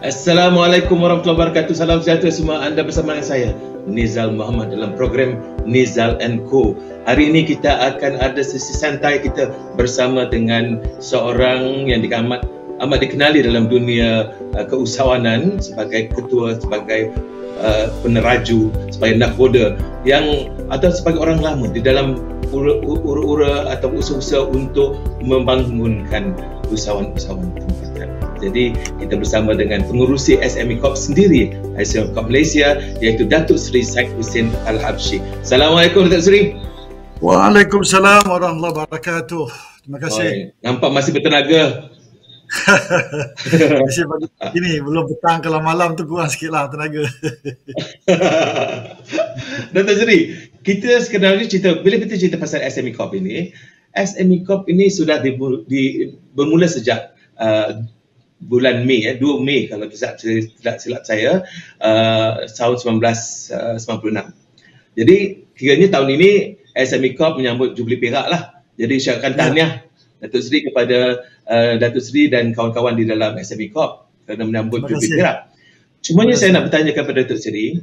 Assalamualaikum warahmatullahi wabarakatuh. Salam sejahtera semua. Anda bersama dengan saya, Nizal Muhammad, dalam program Nizal & Co. Hari ini kita akan ada sesi santai kita bersama dengan seorang yang amat dikenali dalam dunia keusahawanan sebagai ketua, sebagai peneraju, sebagai nakhoda atau sebagai orang lama di dalam ura-ura atau usaha-usaha untuk membangunkan usahawan-usahawan tempatan. Jadi kita bersama dengan pengurusi SME Corp sendiri, SME Corp Malaysia, iaitu Datuk Seri Syed Hussein Al-Habsyi. Assalamualaikum Datuk Seri. Waalaikumsalam warahmatullahi wabarakatuh. Terima kasih. Nampak masih bertenaga. Masih pagi ini, belum petang, kalau malam tu kurang sikit lah tenaga. Datuk Seri, kita sebenarnya bila kita cerita pasal SME Corp ini, SME Corp ini sudah bermula sejak bulan Mei, 2 Mei kalau tidak silap saya, tahun 1996. Jadi kiranya tahun ini SME Corp menyambut Jubili Perak lah. Jadi saya akan tahniah Datuk Seri kepada Datuk Seri dan kawan-kawan di dalam SME Corp kerana menyambut Jubili Perak. Cumanya saya nak bertanya kepada Datuk Seri,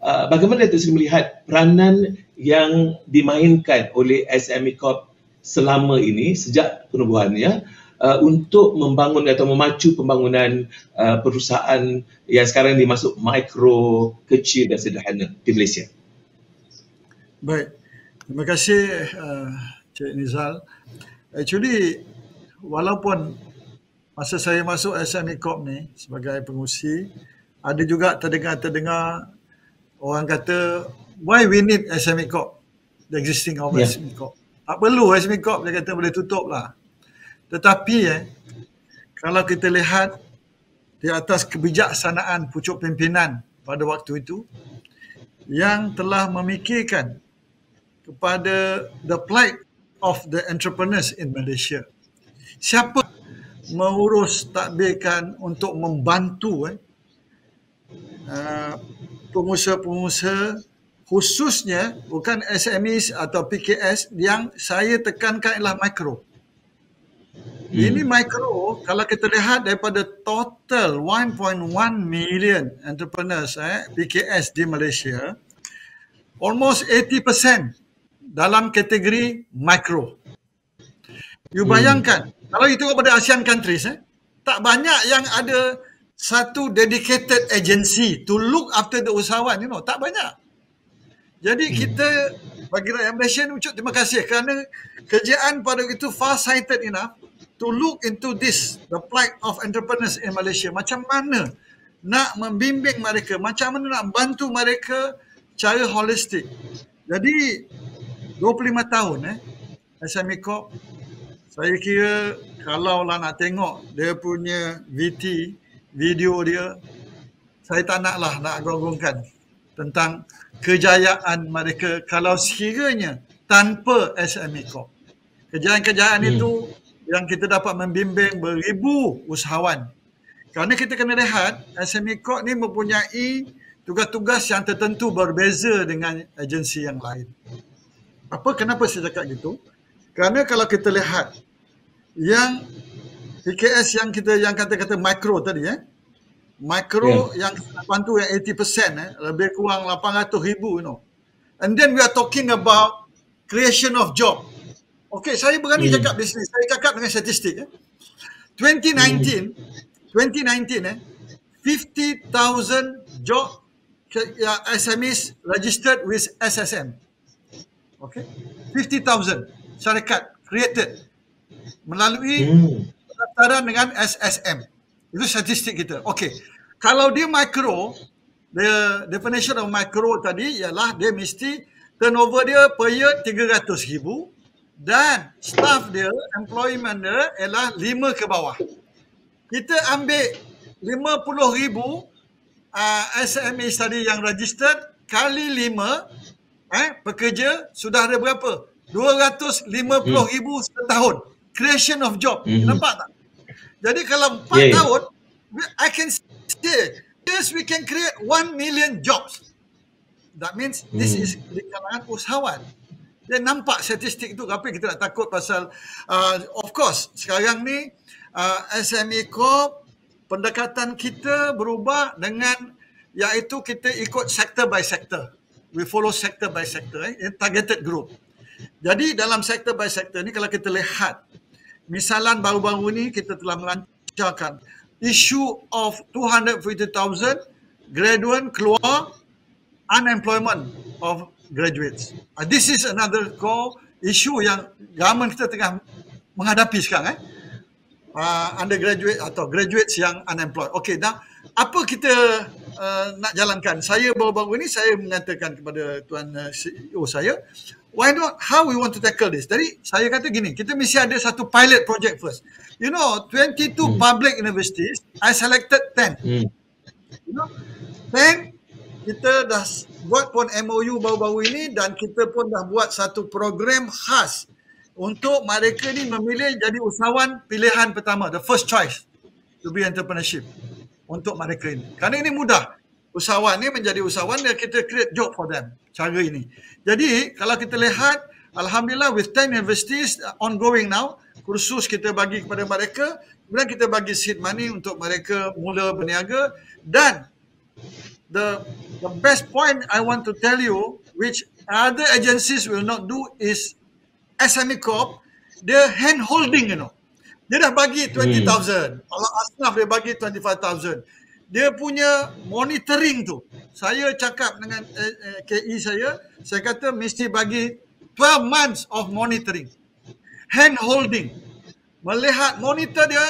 bagaimana Datuk Seri melihat peranan yang dimainkan oleh SME Corp selama ini sejak penubuhannya untuk membangun atau memacu pembangunan perusahaan yang sekarang dimasuk mikro, kecil dan sederhana di Malaysia? Baik, terima kasih Cik Nizal. Actually, walaupun masa saya masuk SME Corp ni sebagai pengurusi, ada juga terdengar orang kata, why we need SME Corp, the existing of SME Corp. Tak perlu SME Corp, dia kata boleh tutup lah. Tetapi kalau kita lihat di atas kebijaksanaan pucuk pimpinan pada waktu itu yang telah memikirkan kepada the plight of the entrepreneurs in Malaysia. Siapa mengurus tadbirkan untuk membantu pengusaha-pengusaha, khususnya bukan SMEs atau PKS, yang saya tekankan ialah mikro. Ini mikro, kalau kita lihat daripada total 1.1 million entrepreneurs PKS di Malaysia, almost 80% dalam kategori mikro. You bayangkan, kalau itu kepada ASEAN countries, tak banyak yang ada satu dedicated agency to look after the usahawan, tak banyak. Jadi kita, bagi rakyat Malaysia ni, ucap terima kasih kerana kerjaan pada itu far-sighted enough to look into this, the plight of entrepreneurs in Malaysia. Macam mana nak membimbing mereka, macam mana nak bantu mereka cara holistik. Jadi 25 tahun SME Corp, saya kira kalau lah nak tengok dia punya video dia, saya tak naklah nak gong-gongkan tentang kejayaan mereka kalau sekiranya tanpa SME Corp. Kejayaan-kejayaan itu yang kita dapat membimbing beribu usahawan. Kerana kita kena lihat SME Corp ni mempunyai tugas-tugas yang tertentu berbeza dengan agensi yang lain. Kenapa saya cakap gitu? Kerana kalau kita lihat yang PKS yang kata-kata mikro tadi, mikro yang bantu yang 80%, lebih kurang 800,000, And then we are talking about creation of job. Okey, saya berani cakap bisnes. Saya cakap dengan statistik. 2019, 50,000 job SMEs registered with SSM. Okay, 50,000 syarikat created melalui pendaftaran dengan SSM. Itu statistik kita. Okey, kalau dia micro, the definition of micro tadi ialah dia mesti turnover dia per year 300,000 dan staff dia, employment dia ialah 5 ke bawah. Kita ambil 50,000 SME tadi yang registered kali 5, pekerja sudah ada berapa? 250,000 setahun. Creation of job. Nampak tak? Jadi kalau 4 tahun, I can say, yes, we can create 1 million jobs. That means this is di kalangan usahawan. Dia nampak statistik itu, tapi kita tak takut pasal, of course, sekarang ni SME Corp pendekatan kita berubah dengan iaitu kita ikut sector by sector. We follow sector by sector, targeted group. Jadi dalam sector by sector ni kalau kita lihat, misalan baru-baru ni kita telah melancarkan issue of 250,000 graduate keluar unemployment of graduates. This is another core issue yang government kita tengah menghadapi sekarang. Undergraduate atau graduates yang unemployed. Okey, dah apa kita nak jalankan? Saya baru-baru ni saya mengatakan kepada tuan CEO saya, why not, how we want to tackle this? Jadi saya kata gini, kita mesti ada satu pilot project first. You know, 22 public universities, I selected 10. You know, 10 kita dah buat pun MOU baru-baru ini dan kita pun dah buat satu program khas untuk mereka ni memilih jadi usahawan pilihan pertama, the first choice to be entrepreneurship untuk mereka ini. Kerana ini mudah. Usahawan ni menjadi usahawan dan kita create job for them. Cara ini. Jadi kalau kita lihat, alhamdulillah with 10 universities ongoing now, kursus kita bagi kepada mereka, kemudian kita bagi seed money untuk mereka mula berniaga, dan the best point I want to tell you, which other agencies will not do, is SME Corp, dia hand holding, you know. Dia dah bagi 20,000. Kalau Asnaf dia bagi 25,000. Dia punya monitoring tu. Saya cakap dengan KE saya kata mesti bagi 12 months of monitoring. Hand holding. Melihat, monitor dia,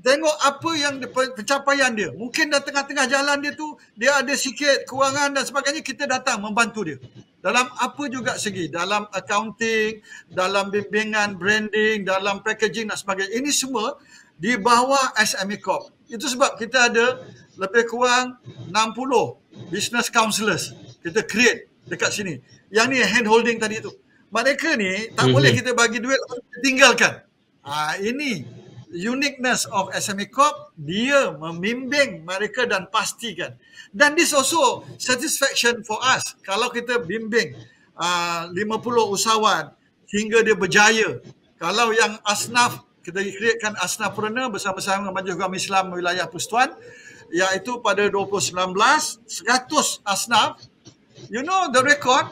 tengok apa yang pencapaian dia. Mungkin dah tengah-tengah jalan dia tu, dia ada sikit kewangan dan sebagainya, kita datang membantu dia. Dalam apa juga segi, dalam accounting, dalam bimbingan branding, dalam packaging dan sebagainya. Ini semua di bawah SME Corp. Itu sebab kita ada lebih kurang 60 business counselors. Kita create dekat sini. Yang ni hand holding tadi tu. Mereka ni tak boleh kita bagi duit tinggalkan. Ini uniqueness of SME Corp, dia membimbing mereka dan pastikan. Dan this also satisfaction for us kalau kita bimbing 50 usahawan hingga dia berjaya. Kalau yang Asnaf, kita createkan Asnafpreneur bersama-sama dengan Majlis Agama Islam Wilayah Persekutuan, iaitu pada 2019, 100 Asnaf. You know the record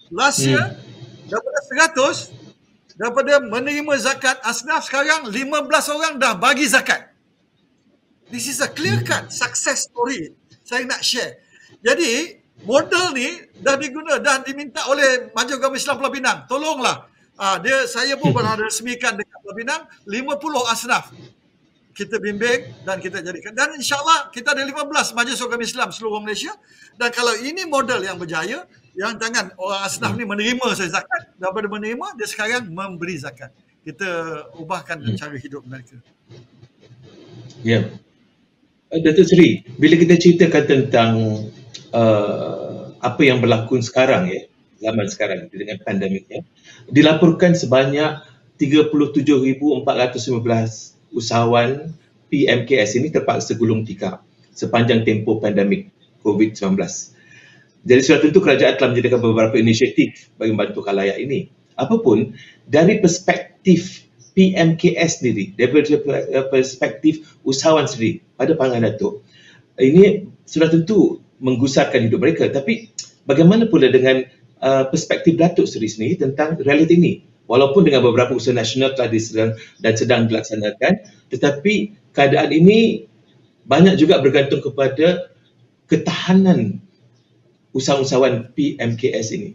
last year, daripada 100, daripada menerima zakat Asnaf, sekarang 15 orang dah bagi zakat. This is a clear cut success story saya nak share. Jadi model ni dah diguna, dah diminta oleh Majlis Agama Islam Pulau Pinang. Tolonglah. Saya pun pernah resmikan dekat Pulau Pinang 50 Asnaf. Kita bimbing dan kita jadikan. Dan insyaAllah kita ada 15 Majlis Agama Islam seluruh Malaysia. Dan kalau ini model yang berjaya, yang jangan orang Asnaf ni menerima saya zakat, daripada menerima, dia sekarang memberi zakat. Kita ubahkan cara hidup mereka. Ya. Datuk Seri, bila kita ceritakan tentang apa yang berlaku sekarang, zaman sekarang dengan pandemik, dilaporkan sebanyak 37,415 usahawan PMKS ini terpaksa gulung tikar sepanjang tempoh pandemik COVID-19. Jadi sudah tentu kerajaan telah menyediakan beberapa inisiatif bagi membantu khalayak ini. Apapun, dari perspektif PMKS sendiri, dari perspektif usahawan sendiri, pada pandangan Datuk, ini sudah tentu menggusarkan hidup mereka. Tapi bagaimana pula dengan perspektif Datuk sendiri tentang realiti ini? Walaupun dengan beberapa usaha nasional telah sedang dilaksanakan, tetapi keadaan ini banyak juga bergantung kepada ketahanan usahawan PMKS ini.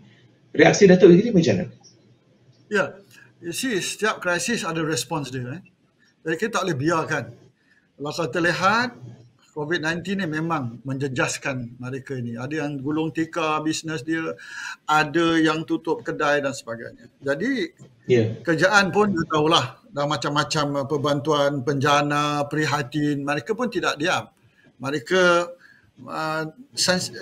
Reaksi Datuk ini macam mana? Ya, you see, setiap krisis ada respons dia. Jadi kita tak boleh biarkan. Kalau kita lihat, COVID-19 ni memang menjejaskan mereka ini. Ada yang gulung tikar bisnes dia, ada yang tutup kedai dan sebagainya. Jadi, kerjaan pun you tahulah, dah macam-macam perbantuan, penjana, prihatin, mereka pun tidak diam. Mereka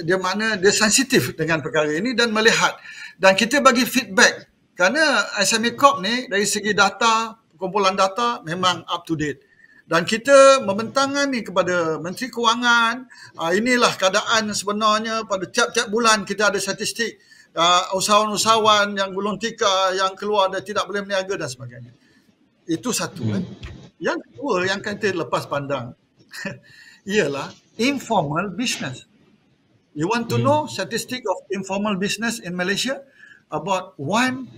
dia sensitif dengan perkara ini dan melihat, dan kita bagi feedback kerana SME Corp ni dari segi data, kumpulan data memang up to date, dan kita membentangkan ni kepada Menteri Kewangan. Inilah keadaan sebenarnya, pada tiap-tiap bulan kita ada statistik usahawan-usahawan yang gulung tikar, yang keluar dan tidak boleh berniaga dan sebagainya. Itu satu. Yang kedua yang kita lepas pandang, ialah informal business. You want to know statistic of informal business in Malaysia? About 1.2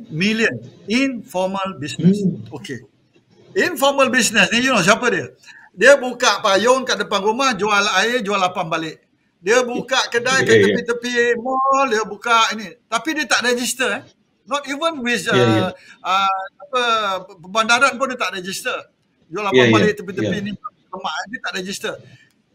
million informal business. Okay. Informal business ni, you know siapa dia? Dia buka payung kat depan rumah, jual air, jual lapang balik. Dia buka kedai kat tepi-tepi mall, dia buka ini. Tapi dia tak register. Not even with perbandaran pun dia tak register. Jual lapang balik tepi-tepi ni, dia tak register.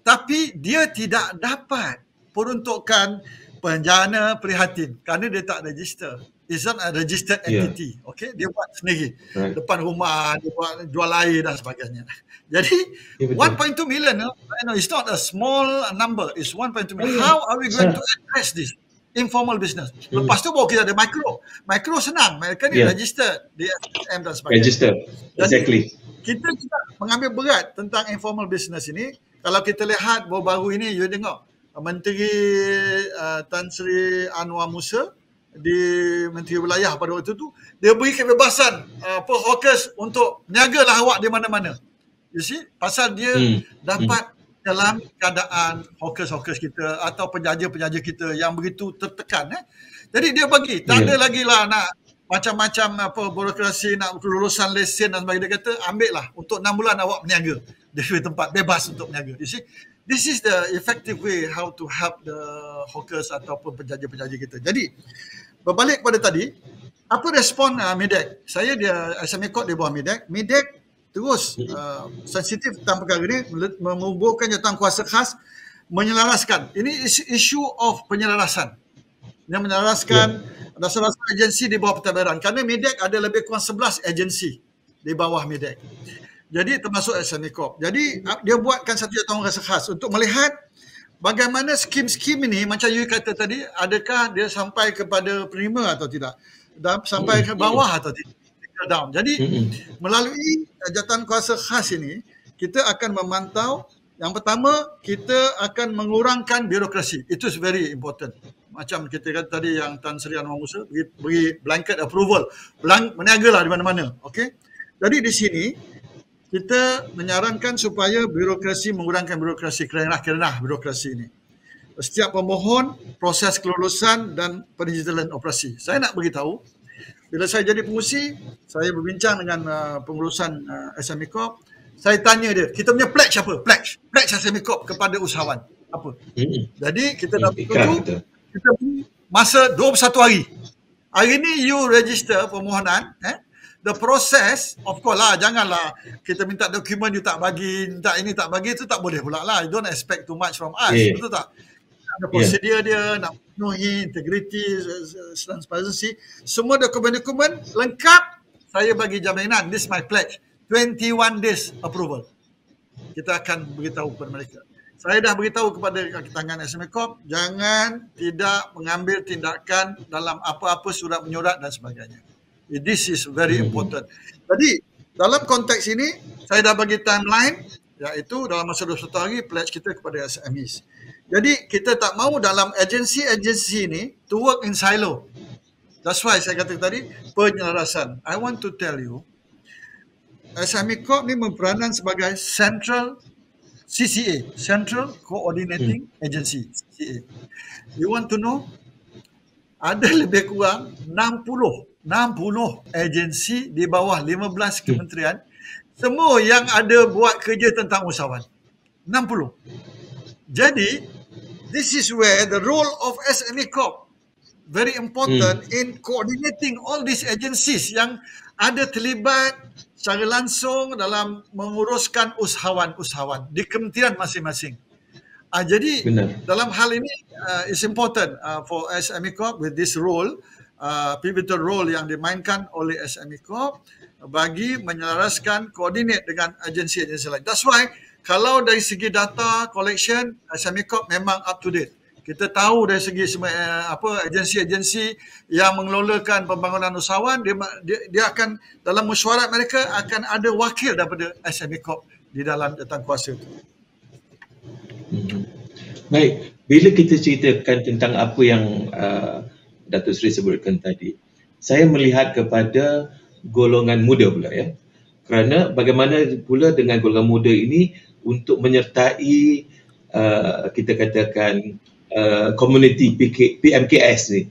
Tapi dia tidak dapat peruntukan penjana prihatin kerana dia tak register. It's not a registered entity. Okay, dia buat sendiri. Depan rumah, dia buat jual air dan sebagainya. Jadi 1.2 million, it's not a small number. It's 1.2 million. How are we going to address this informal business? Lepas tu baru kita ada micro. Micro senang. Mereka ni registered di SSM dan sebagainya. Register. Exactly. Kita mengambil berat tentang informal business ini. Kalau kita lihat baru-baru ini, you tengok Menteri Tan Sri Anwar Musa di Menteri Wilayah pada waktu itu, dia beri kebebasan hawkers untuk niagalah awak di mana-mana. You see, pasal dia dapat dalam keadaan hawkers kita atau penjaja-penjaja kita yang begitu tertekan. Jadi dia bagi, tak ada lagi lah nak macam-macam birokrasi, nak kelulusan lesen dan sebagainya. Dia kata, ambil lah untuk 6 bulan awak berniaga di tempat bebas untuk berniaga. You see, this is the effective way how to help the hawkers ataupun penjaja-penjaja kita. Jadi, berbalik pada tadi, apa respon MIDEC? Saya dia SME Corp di bawah MIDEC. MIDEC terus sensitif tentang perkara ini, menguburkan jawatankuasa khas, menyelaraskan. Ini isu of penyelarasan. Yang menyelaraskan dasar-dasar agensi di bawah pentadbiran. Kerana MIDEC ada lebih kurang 11 agensi di bawah MIDEC. Jadi termasuk SME Corp. Jadi dia buatkan satu jawatankuasa khas untuk melihat bagaimana skim-skim ini, macam you kata tadi, adakah dia sampai kepada penerima atau tidak? Dan sampai ke bawah atau tidak? Down. Jadi melalui jawatankuasa khas ini, kita akan memantau. Yang pertama, kita akan mengurangkan birokrasi. Itu very important. Macam kita kata tadi yang Tan Sri Anwar Musa beri blanket approval. Meniagalah di mana-mana. Okay? Jadi di sini, kita menyarankan supaya mengurangkan birokrasi, kerenah birokrasi ini. Setiap pemohon, proses kelulusan dan pendigitalan operasi. Saya nak beritahu, bila saya jadi pengurusi, saya berbincang dengan pengurusan SME Corp. Saya tanya dia, kita punya pledge apa? Pledge SME Corp kepada usahawan. Apa? Jadi kita dah bertuju, kita beri masa 21 hari. Hari ni you register permohonan, the process, of course lah, janganlah kita minta dokumen you tak bagi, minta ini tak bagi, itu tak boleh pula lah. You don't expect too much from us, betul tak? Ada prosedur dia, nak penuhi integrity, transparency, semua dokumen-dokumen lengkap, saya bagi jaminan, this is my pledge, 21 days approval. Kita akan beritahu kepada mereka. Saya dah beritahu kepada tangan SME Corp, jangan tidak mengambil tindakan dalam apa-apa surat menyurat dan sebagainya. This is very important. Jadi, dalam konteks ini, saya dah bagi timeline, iaitu dalam masa 21 hari, pledge kita kepada SMEs. Jadi, kita tak mahu dalam agensi-agensi ini to work in silo. That's why saya kata tadi, penyelarasan. I want to tell you, SME Corp ni berperanan sebagai Central CCA, Central Coordinating Agency, CCA. You want to know? Ada lebih kurang 60 agensi di bawah 15 kementerian, semua yang ada buat kerja tentang usahawan. 60. Jadi, this is where the role of SME Corp very important in coordinating all these agencies yang ada terlibat secara langsung dalam menguruskan usahawan-usahawan di kementerian masing-masing. Jadi dalam hal ini it's important for SME Corp with this role, pivotal role yang dimainkan oleh SME Corp bagi menyelaraskan, koordinat dengan agensi-agensi lain. That's why kalau dari segi data collection, SME Corp memang up to date. Kita tahu dari segi agensi-agensi yang mengelolakan pembangunan usahawan, dia akan dalam mesyuarat mereka akan ada wakil daripada SME Corp di dalam jawatankuasa itu. Baik, bila kita ceritakan tentang apa yang Datuk Seri sebutkan tadi, saya melihat kepada golongan muda pula ya. Kerana bagaimana pula dengan golongan muda ini untuk menyertai kita katakan community PMKS ni.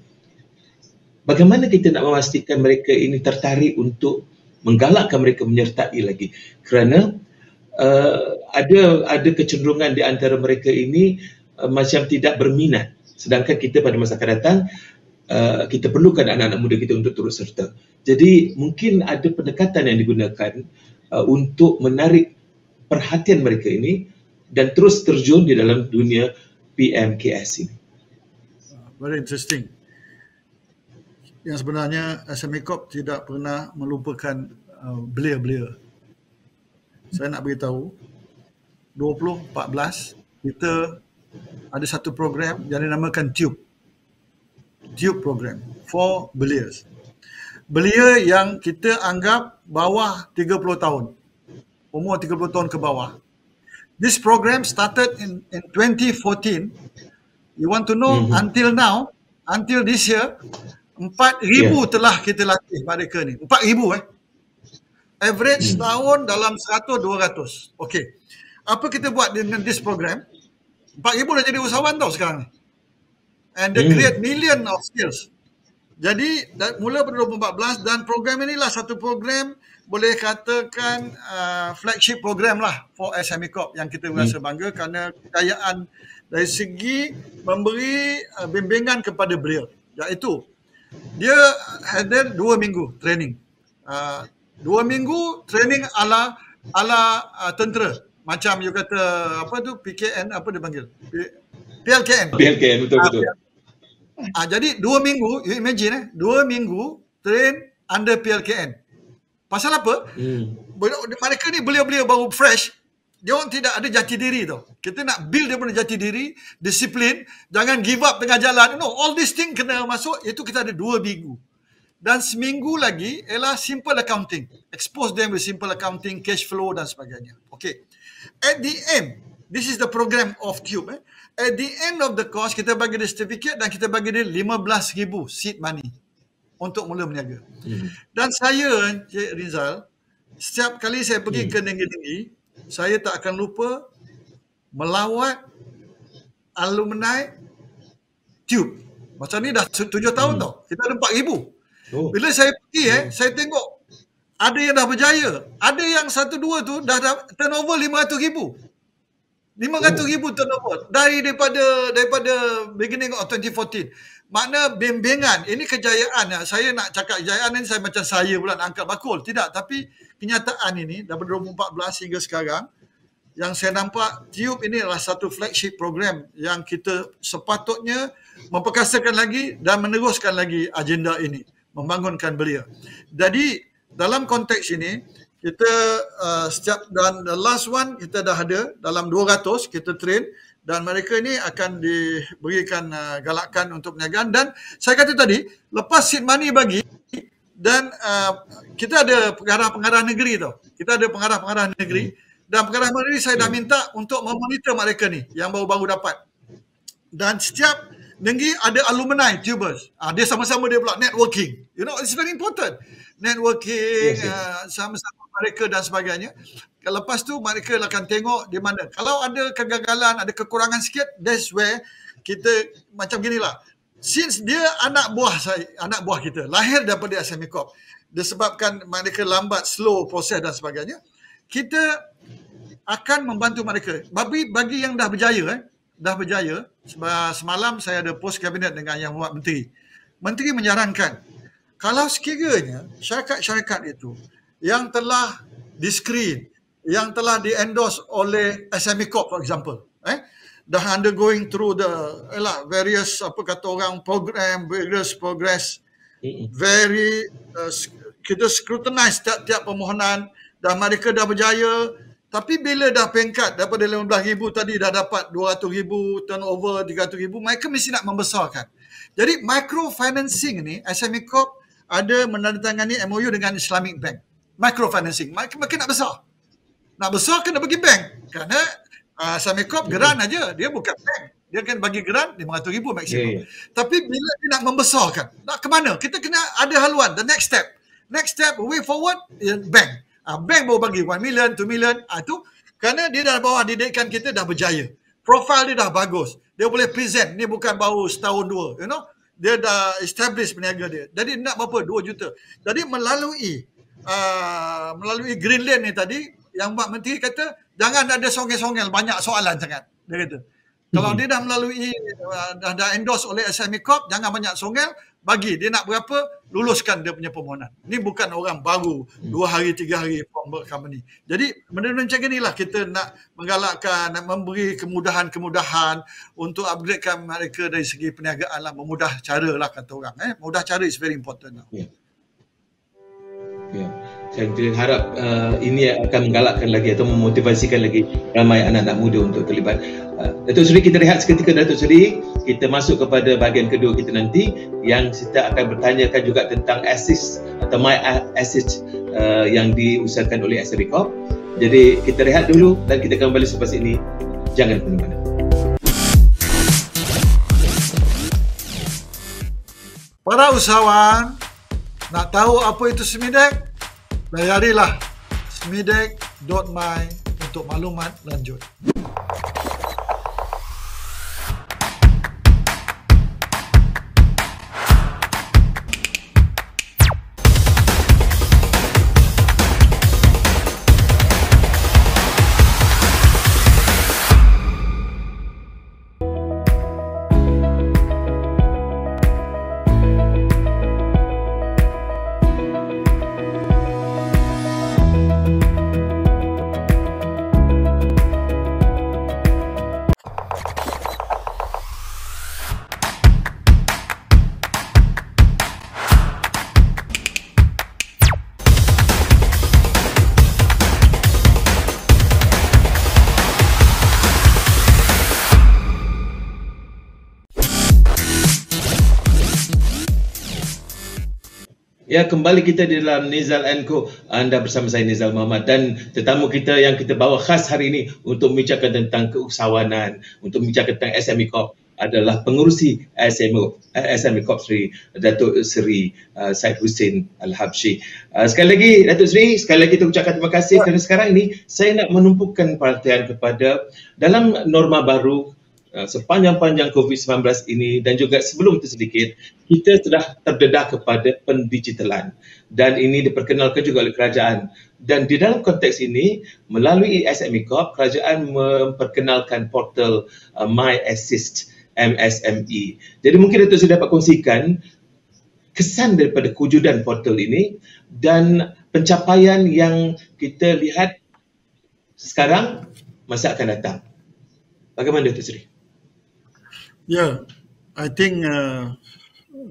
Bagaimana kita nak memastikan mereka ini tertarik untuk menggalakkan mereka menyertai lagi? Kerana ada kecenderungan di antara mereka ini macam tidak berminat. Sedangkan kita pada masa akan datang, kita perlukan anak-anak muda kita untuk turut serta. Jadi mungkin ada pendekatan yang digunakan untuk menarik perhatian mereka ini dan terus terjun di dalam dunia PMKS ini. Very interesting. Yang sebenarnya SME Corp tidak pernah melupakan belia-belia. Saya nak beritahu, 2014 kita ada satu program yang dinamakan Tube program for beliers. Belia yang kita anggap bawah 30 tahun. Umur 30 tahun ke bawah. This program started in 2014. You want to know until now, until this year, 4,000 telah kita latih mereka ni. 4,000 Average tahun dalam 100-200. Okey. Apa kita buat dengan this program? 4,000 dah jadi usahawan tau sekarang ni. And they create million of skills. Jadi mula pada 2014 dan program inilah satu program boleh katakan flagship program lah for SME Corp yang kita rasa bangga kerana kekayaan dari segi memberi bimbingan kepada belia. Iaitu dia ada 2 minggu training. 2 minggu training ala tentera. Macam you kata apa tu PKN apa dia panggil? PLKN. PLKN betul. Jadi 2 minggu, you imagine 2 minggu train under PLKN. Pasal apa? Mereka ni belia-belia baru fresh, dia orang tidak ada jati diri tau. Kita nak build dia punya jati diri, disiplin, jangan give up tengah jalan. No, all these thing kena masuk, itu kita ada 2 minggu. Dan seminggu lagi ialah simple accounting. Expose them with simple accounting, cash flow dan sebagainya. Okay. At the end, this is the program of Tube. At the end of the course, kita bagi dia certificate dan kita bagi dia 15,000 seed money untuk mula berniaga. Dan saya, Cik Rizal, setiap kali saya pergi ke negeri-negeri, saya tak akan lupa melawat alumni Tube. Macam ni dah 7 tahun tau. Kita ada 4,000. Bila saya pergi, saya tengok ada yang dah berjaya. Ada yang 1-2 tu dah turnover 500,000. 500,000 turnover daripada beginning of 2014. Makna bimbingan, ini kejayaan. Saya nak cakap kejayaan ini saya macam saya pula nak angkat bakul. Tidak, tapi kenyataan ini daripada 2014 hingga sekarang yang saya nampak Tube ini adalah satu flagship program yang kita sepatutnya memperkasakan lagi dan meneruskan lagi agenda ini, membangunkan belia. Jadi dalam konteks ini kita setiap dan the last one kita dah ada dalam 200 kita train dan mereka ini akan diberikan galakan untuk perniagaan. Dan saya kata tadi lepas seed money bagi dan kita ada pengarah-pengarah negeri tau. Kita ada pengarah-pengarah negeri dan pengarah negeri saya dah minta untuk memonitor mereka ni yang baru-baru dapat. Dan setiap negeri ada alumni tubers. Dia sama-sama dia pula networking. You know, it's very important. Networking sama-sama mereka dan sebagainya. Lepas tu mereka akan tengok di mana. Kalau ada kegagalan, ada kekurangan sikit, that's where kita macam ginilah. Since dia anak buah kita, lahir daripada SME Corp, disebabkan mereka lambat, slow proses dan sebagainya, kita akan membantu mereka. Bagi yang dah berjaya, semalam saya ada post kabinet dengan yang buat menteri. Menteri menyarankan, kalau sekiranya syarikat-syarikat itu yang telah di-screen, yang telah di-endorse oleh SME Corp for example, dah undergoing through the various program, various progress, very kita scrutinize tiap-tiap permohonan dan mereka dah berjaya. Tapi bila dah pengkat daripada 15,000 tadi dah dapat 200,000 turnover, 300,000, mereka mesti nak membesarkan. Jadi microfinancing ni SME Corp ada menandatangani MOU dengan Islamic Bank. Microfinancing, mereka nak besar. Nak besar kena bagi bank. Kerana SME Corp geran aja, dia bukan bank. Dia akan bagi geran 500,000 maksimum. Tapi bila dia nak membesarkan, nak ke mana? Kita kena ada haluan, the next step. Next step, way forward, bank. Bank baru bagi 1 million, 2 million. Itu Kerana dia dah bawah didikan kita dah berjaya. Profil dia dah bagus. Dia boleh present. Ni bukan baru setahun dua. You know. Dia dah establish peniaga dia. Jadi nak berapa? 2 juta. Jadi melalui Green Lane ni tadi, yang Mak Menteri kata, jangan ada songel-songel, banyak soalan sangat. Dia kata. Kalau dia dah melalui, dah endorse oleh SME Corp, jangan banyak songel, bagi. Dia nak berapa, luluskan dia punya permohonan. Ni bukan orang baru, 2 hari, 3 hari form company. Jadi, benda-benda macam inilah kita nak menggalakkan, nak memberi kemudahan-kemudahan untuk upgradekan mereka dari segi perniagaan lah. Memudah cara lah kata orang. Mudah cara is very important lah. Saya harap ini akan menggalakkan lagi atau memotivasikan lagi ramai anak-anak muda untuk terlibat. Datuk Seri, kita rehat seketika Datuk Seri. Kita masuk kepada bahagian kedua kita nanti yang kita akan bertanyakan juga tentang assist atau My Assist yang diusahakan oleh SME Corp. Jadi kita rehat dulu dan kita akan kembali selepas ini. Jangan ke mana-mana. Para usahawan, nak tahu apa itu SMEDEC? Layarilah smedec.my untuk maklumat lanjut. Ya, kembali kita di dalam Nizal & Co. Anda bersama saya Nizal Muhammad dan tetamu kita yang kita bawa khas hari ini untuk membicarakan tentang keusahawanan, untuk membicarakan tentang SME Corp adalah pengurusi SME Corp Sri Datuk Seri Syed Hussein Al-Habsyi. Sekali lagi Datuk Seri, sekali lagi kita ucapkan terima kasih kerana sekarang ini saya nak menumpukan perhatian kepada dalam norma baru sepanjang-panjang COVID-19 ini dan juga sebelum itu sedikit, kita telah terdedah kepada pendigitalan dan ini diperkenalkan juga oleh kerajaan. Dan di dalam konteks ini, melalui SME Corp, kerajaan memperkenalkan portal My Assist MSME. Jadi mungkin Datuk saya dapat kongsikan kesan daripada kewujudan portal ini dan pencapaian yang kita lihat sekarang masa akan datang. Bagaimana Datuk Seri? I think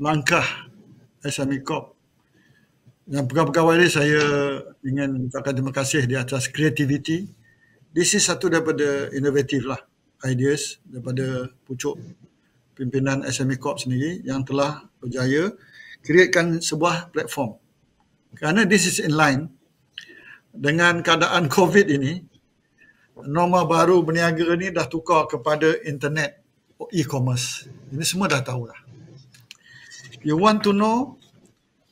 langkah SME Corp yang pegawai-pegawai ini saya ingin ucapkan terima kasih di atas kreativiti. This is satu daripada inovatif lah ideas daripada pucuk pimpinan SME Corp sendiri yang telah berjaya createkan sebuah platform. Kerana this is in line dengan keadaan COVID ini, norma baru berniaga ni dah tukar kepada internet e-commerce. Ini semua dah tahu lah. You want to know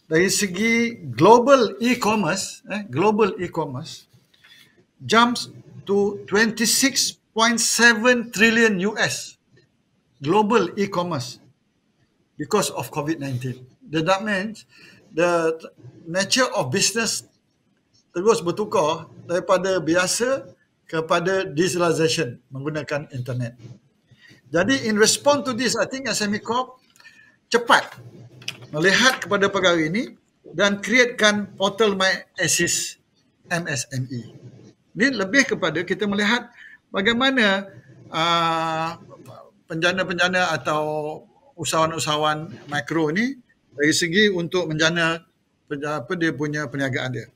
dari segi global e-commerce, jumps to 26.7 trillion US global e-commerce because of COVID-19. That means the nature of business terus bertukar daripada biasa kepada digitalization menggunakan internet. Jadi in response to this, I think SME Corp cepat melihat kepada perkara ini dan createkan portal My Assist MSME. Ini lebih kepada kita melihat bagaimana penjana-penjana atau usahawan-usahawan mikro ini dari segi untuk menjana dia punya perniagaan dia.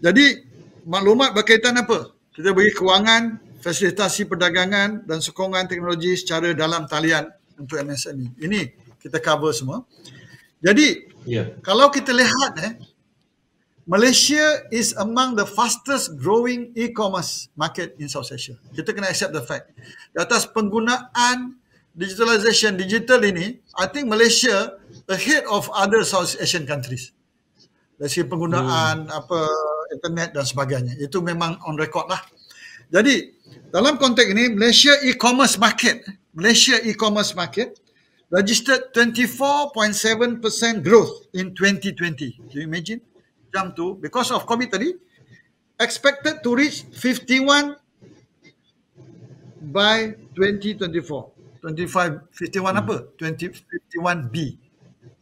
Jadi maklumat berkaitan apa? Kita beri kewangan, fasilitasi perdagangan dan sokongan teknologi secara dalam talian untuk MSME. Ini kita cover semua. Jadi, kalau kita lihat Malaysia is among the fastest growing e-commerce market in South Asia. Kita kena accept the fact. Di atas penggunaan digitalization digital ini, I think Malaysia ahead of other South Asian countries. Dari segi penggunaan internet dan sebagainya. Itu memang on record lah. Jadi dalam konteks ini Malaysia e-commerce market registered 24.7% growth in 2020. Do you imagine? Jump to, because of COVID tadi, expected to reach 51 by 2024. 51 apa? 51B.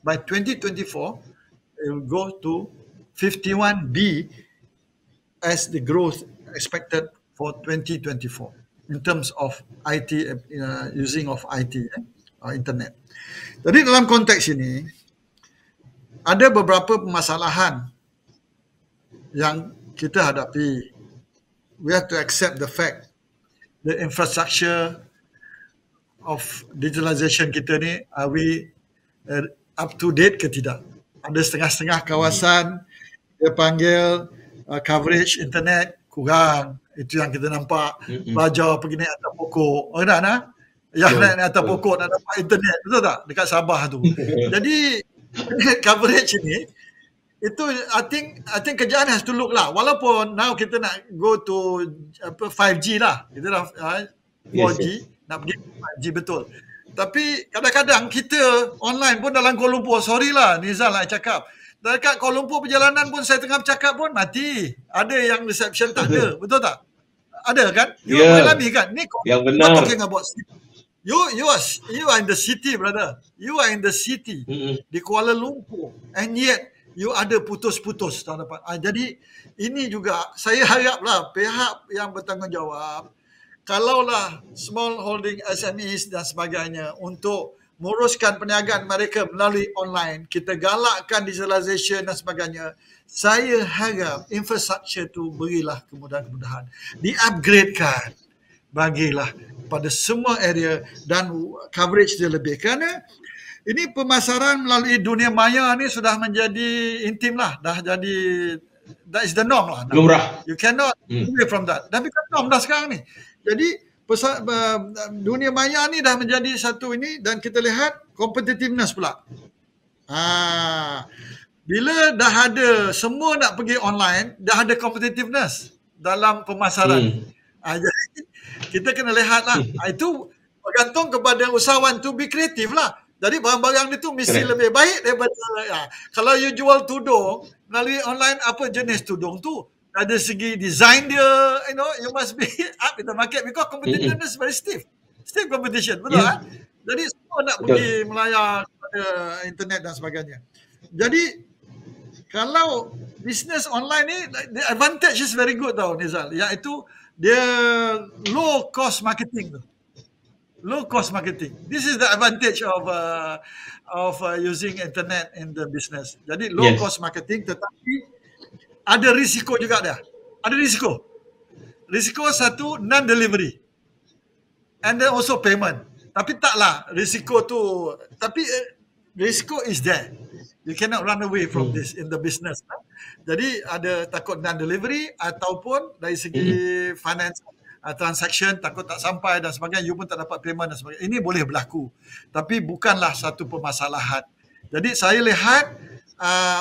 By 2024, it will go to 51B as the growth expected for 2024 in terms of IT, using of IT, internet. Jadi dalam konteks ini, ada beberapa permasalahan yang kita hadapi. We have to accept the fact the infrastructure of digitalization kita ni, are we up to date ke tidak? Ada setengah-setengah kawasan dia panggil coverage internet kurang. Itu yang kita nampak. Pelajar pergi naik atas pokok. Oh, nak? Yang naik atas pokok nak dapat internet. Betul tak? Dekat Sabah tu. Jadi coverage ini, itu I think kerjaan has to look lah. Walaupun now kita nak go to 5G lah. Kita dah 4G, nak pergi 5G betul. Tapi kadang-kadang kita online pun dalam Kuala Lumpur, sorry lah Nizal nak cakap. Dekat Kuala Lumpur perjalanan pun saya tengah bercakap pun mati. Ada yang reception tak ada, betul tak? Ada kan? You alami kan? Ni yang benar. Talking about you are in the city, brother. You are in the city di Kuala Lumpur, and yet you ada putus-putus tak dapat. Jadi ini juga saya haraplah pihak yang bertanggungjawab, kalaulah small holding SMEs dan sebagainya untuk menguruskan perniagaan mereka melalui online, kita galakkan digitalization dan sebagainya. Saya harap infrastruktur tu berilah kemudahan-kemudahan, di-upgradekan, bagilah pada semua area dan coverage dia lebih. Kerana ini pemasaran melalui dunia maya ni sudah menjadi intim lah, dah jadi, that is the norm lah. Lumrah. You cannot away from that. Dah bukan norm dah sekarang ni. Jadi dunia maya ni dah menjadi satu ini, dan kita lihat competitiveness pula. Bila dah ada semua nak pergi online, dah ada competitiveness dalam pemasaran. Jadi kita kena lihat lah. Itu bergantung kepada usahawan tu be kreatif lah. Jadi barang-barang itu mesti lebih baik daripada kalau you jual tudung melalui online, apa jenis tudung tu? Dari segi design dia, you must be up in the market because competition is very stiff competition, betul kan? Jadi semua nak pergi melayar kepada internet dan sebagainya. Jadi kalau business online ni, the advantage is very good tau Nizal, iaitu dia low cost marketing tu. Low cost marketing. This is the advantage of using internet in the business. Jadi low cost marketing, tetapi ada risiko juga dia. Ada risiko. Risiko satu, non-delivery. And then also payment. Tapi taklah risiko tu. Tapi risiko is there. You cannot run away from this in the business. Jadi ada takut non-delivery ataupun dari segi finance transaction takut tak sampai dan sebagainya. You pun tak dapat payment dan sebagainya. Ini boleh berlaku. Tapi bukanlah satu permasalahan. Jadi saya lihat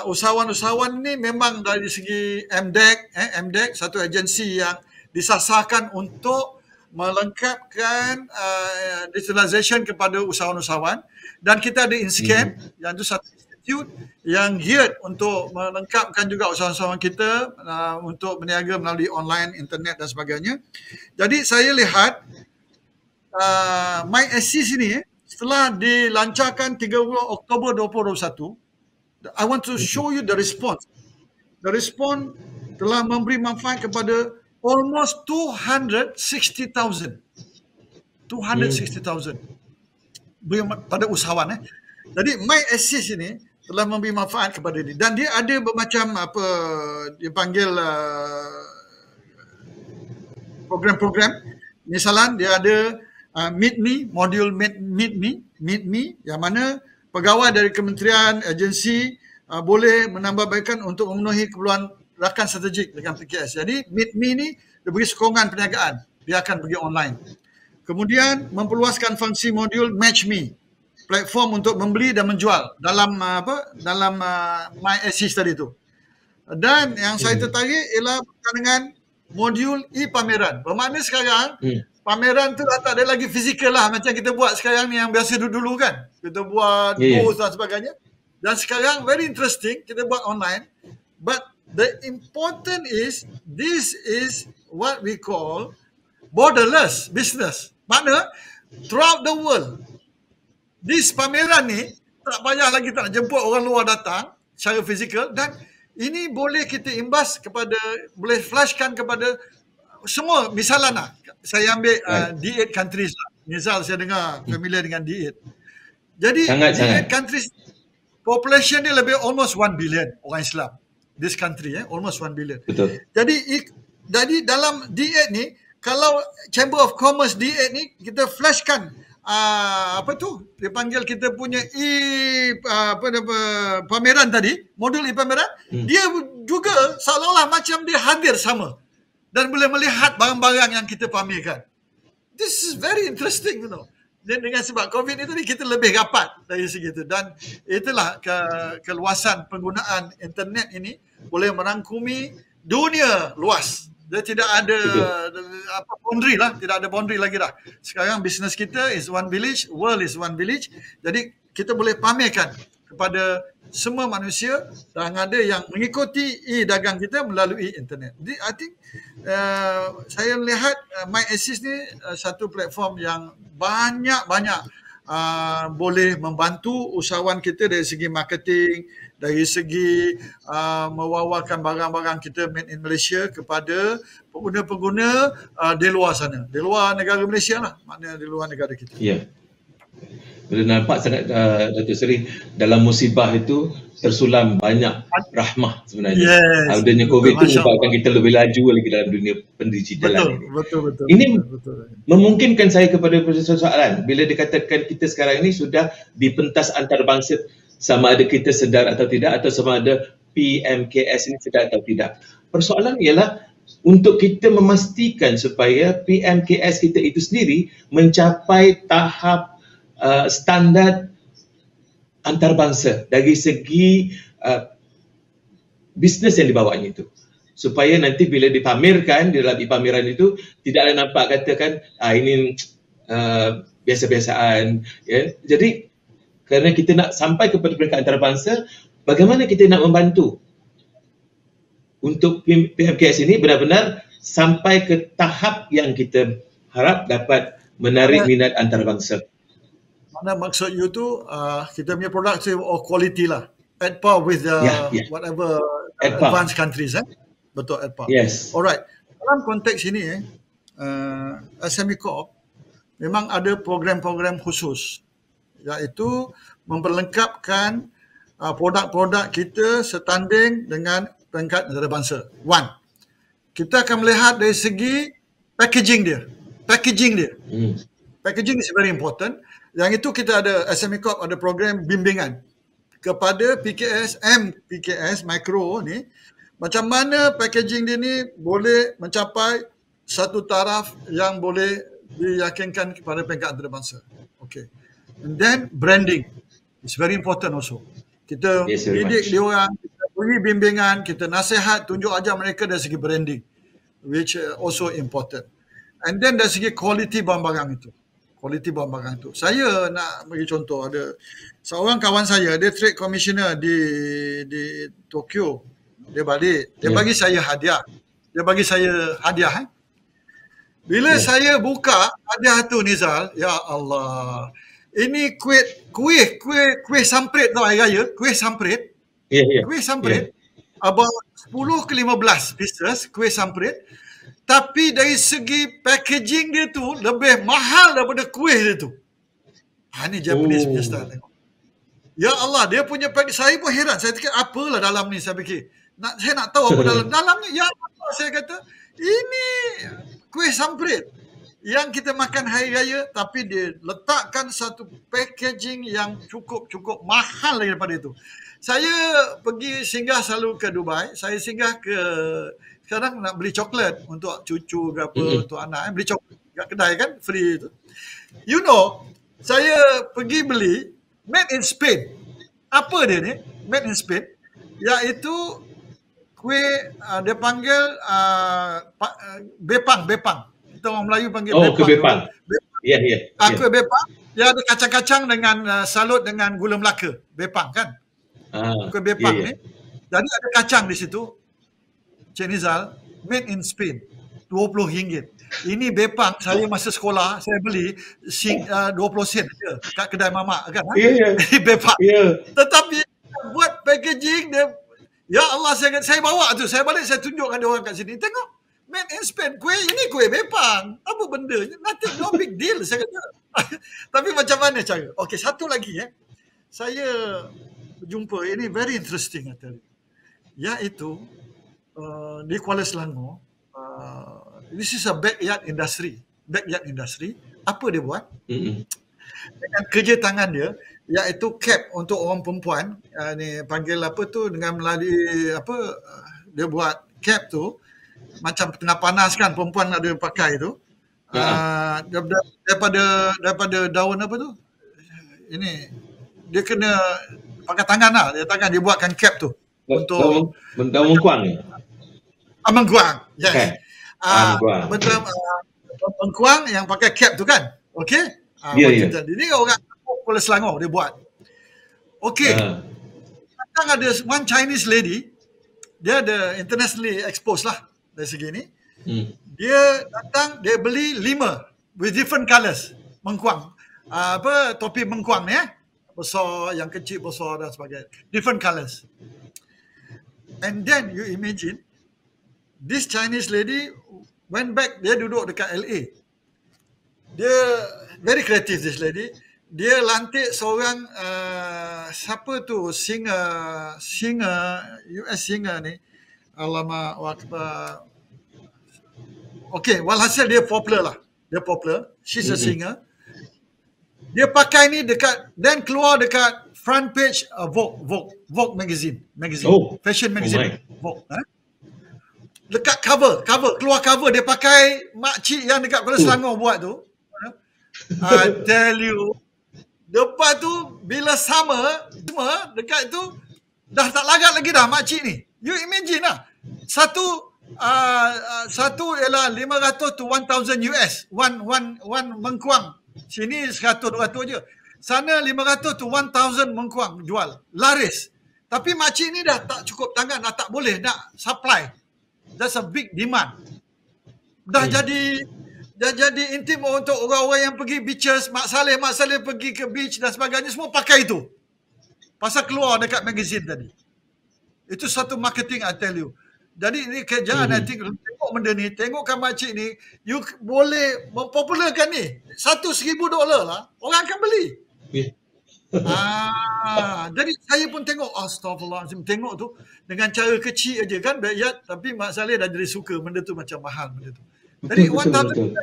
usahawan-usahawan ni memang dari segi MDEC satu agensi yang disasarkan untuk melengkapkan digitalization kepada usahawan-usahawan, dan kita ada InScan yang itu satu institute yang geared untuk melengkapkan juga usahawan-usahawan kita untuk berniaga melalui online, internet dan sebagainya. Jadi saya lihat MyAssist ini setelah dilancarkan 30 Oktober 2021, I want to show you the response. The response telah memberi manfaat kepada almost 260,000. 260,000 pada usahawan. Jadi MyAssist ini telah memberi manfaat kepada dia, dan dia ada bermacam apa dia panggil program-program. Misalnya dia ada Meet Me, modul Meet Me yang mana pegawai dari kementerian, agensi boleh menambahbaikan untuk memenuhi keperluan rakan strategik dengan PKS. Jadi Meet Me ni dia beri sokongan perniagaan, dia akan pergi online. Kemudian memperluaskan fungsi modul Match Me, platform untuk membeli dan menjual dalam dalam MyAssist tadi tu. Dan yang saya tertarik ialah berkaitan dengan modul e-pameran. Bermakna sekarang pameran tu dah tak ada lagi fizikal lah macam kita buat sekarang ni yang biasa dulu kan. Kita buat booth dan sebagainya. Dan sekarang very interesting kita buat online. But the important is this is what we call borderless business. Makna throughout the world. This pameran ni tak payah lagi tak jemput orang luar datang secara fizikal dan ini boleh kita imbas kepada, boleh flashkan kepada semua. Misalnya lah, saya ambil D8 countries lah. Misal saya dengar familiar dengan D8. Jadi D8 countries, population dia lebih almost 1 billion orang Islam. This country, almost 1 billion. Betul. Jadi dalam D8 ni, kalau Chamber of Commerce D8 ni, kita flashkan apa tu dia panggil kita punya pameran tadi, modul e-pameran, dia juga seolah-olah macam dia hadir sama dan boleh melihat barang-barang yang kita pamerkan. This is very interesting, you know. Dan dengan sebab COVID ni tadi kita lebih rapat dari segi itu dan itulah keluasan penggunaan internet ini boleh merangkumi dunia luas. Dia tidak ada boundary lah, tidak ada boundary lagi dah. Sekarang bisnes kita is one village, world is one village. Jadi kita boleh pamerkan kepada semua manusia dan ada yang mengikuti e-dagang kita melalui internet. Jadi I think saya melihat MyAssist ni satu platform yang banyak-banyak boleh membantu usahawan kita dari segi marketing, dari segi mewawarkan barang-barang kita made in Malaysia kepada pengguna-pengguna di luar sana, di luar negara Malaysia lah, maknanya di luar negara kita. Ya. Boleh nampak sangat Datuk Seri dalam musibah itu tersulam banyak rahmah sebenarnya. Yes. Adanya COVID itu membuatkan kita lebih laju lagi dalam dunia pendigitalan ini. Betul. Ini memungkinkan saya kepada persoalan bila dikatakan kita sekarang ini sudah dipentas antarabangsa, sama ada kita sedar atau tidak, atau sama ada PMKS ini sedar atau tidak. Persoalan ialah untuk kita memastikan supaya PMKS kita itu sendiri mencapai tahap standar antarabangsa dari segi bisnes yang dibawanya itu. Supaya nanti bila dipamerkan di dalam e-pameran itu tidak ada nampak katakan ini biasa-biasaan. Ya. Jadi kerana kita nak sampai kepada peringkat antarabangsa, bagaimana kita nak membantu untuk PMKS ini benar-benar sampai ke tahap yang kita harap dapat menarik minat antarabangsa. Mana maksud you tu kita punya produk of quality lah, at par with whatever advanced countries, betul, at par. Yes. Alright, dalam konteks ini SME Corp memang ada program-program khusus iaitu memperlengkapkan produk-produk kita setanding dengan peringkat antarabangsa. One, kita akan melihat dari segi packaging dia. Packaging is very important. Yang itu kita ada, SME Corp ada program bimbingan kepada PKS, MPKS, Micro ni, macam mana packaging dia ni boleh mencapai satu taraf yang boleh diyakinkan kepada peringkat antarabangsa. Okay. And then branding is very important also. Kita didik dia orang, kita beri bimbingan, kita nasihat, tunjuk ajar mereka dari segi branding, which also important. And then dari segi quality barang-barang itu. Saya nak bagi contoh, ada seorang kawan saya, dia trade commissioner di Tokyo. Dia balik, dia bagi saya hadiah. Bila saya buka hadiah tu, Nizal, ya Allah. Ini kuih samprit tau, hari raya, kuih samprit. Kuih samprit. About 10 ke 15 pieces kuih samprit. Tapi dari segi packaging dia tu lebih mahal daripada kuih dia tu. Ini Japanese punya style, tengok. Ya Allah, dia punya packaging, saya pun heran. Saya fikir apalah dalam ni, saya fikir. Saya nak tahu apa dalamnya. Ya Allah, saya kata, ini kuih samprit yang kita makan hari raya, tapi dia letakkan satu packaging yang cukup mahal lagi daripada itu. Saya pergi singgah selalu ke Dubai. Saya singgah sekarang nak beli coklat untuk cucu ke apa, untuk anak. Beli coklat kat kedai kan, free itu. You know, saya pergi beli made in Spain. Apa dia ni? Made in Spain. Iaitu kuih dia panggil bepang. Kita orang Melayu panggil Oh, kuih bepang. Ya. Kuih bepang, dia ada kacang-kacang dengan salut dengan gula Melaka. Bepang kan? Kuih bepang ni. Jadi ada kacang di situ. Cik Nizal, made in Spain. RM20. Ini bepang saya masa sekolah, saya beli 20 sen je kat kedai mamak kan. Bepang. Tetapi buat packaging dia, ya Allah, saya bawa tu, saya balik, saya tunjukkan dia orang kat sini. Tengok, made in Spain. Ini kuih bepang. Apa benda? Nothing, no big deal. Saya kata. Tapi macam mana cara? Okey, satu lagi saya jumpa, ini very interesting iaitu di Kuala Selangor. This is a backyard industry. Apa dia buat? Dengan kerja tangan dia, iaitu cap untuk orang perempuan. Ni panggil apa tu, dengan melalui apa, dia buat cap tu macam tengah panas kan, perempuan ada pakai tu. Daripada daun apa tu? Ini dia kena pakai tangan lah. Dia buatkan cap tu untuk daun mengkuang ni. Mengkuang. Yes. Okay. Betul, mengkuang yang pakai cap tu kan. Okey? Ini orang Kuala Selangor dia buat. Okey. Datang ada one Chinese lady, dia ada internationally exposed lah dari segi ni. Dia datang, dia beli 5 with different colours mengkuang. Topi mengkuang ni besar, yang kecil, besar dan sebagainya. Different colours. And then you imagine this Chinese lady went back, dia duduk dekat LA. Dia very creative, this lady. Dia lantik seorang siapa tu, singer US singer ni. Alamak, okay, walhasil dia popular lah. Dia popular. She's a singer. Dia pakai ni dekat, then keluar dekat front page Vogue magazine. Fashion magazine. Vogue. Dekat cover, keluar cover, dia pakai makcik yang dekat Kuala Selangor buat tu. I tell you, lepas tu bila sama dekat tu dah tak larat lagi dah makcik ni. You imagine lah. Satu ialah 500 to 1000 US. One mengkuang. Sini 100-200 je. Sana 500 to 1000 mengkuang jual. Laris. Tapi makcik ni dah tak cukup tangan, dah tak boleh nak supply. That's a big demand. Dah jadi intim untuk orang-orang yang pergi beaches. Mak Saleh pergi ke beach dan sebagainya, semua pakai itu. Pasal keluar dekat magazine tadi. Itu satu marketing, I tell you. Jadi ini kerjaan, I think, tengok benda ni, tengokkan makcik ni, you boleh mempopularkan ni. $1,000 lah, orang akan beli. Jadi saya pun tengok, astagfirullahaladzim, tengok tu dengan cara kecil aja kan, backyard, tapi Mak Saleh dah jadi suka benda tu, macam mahal benda tu. Jadi betul.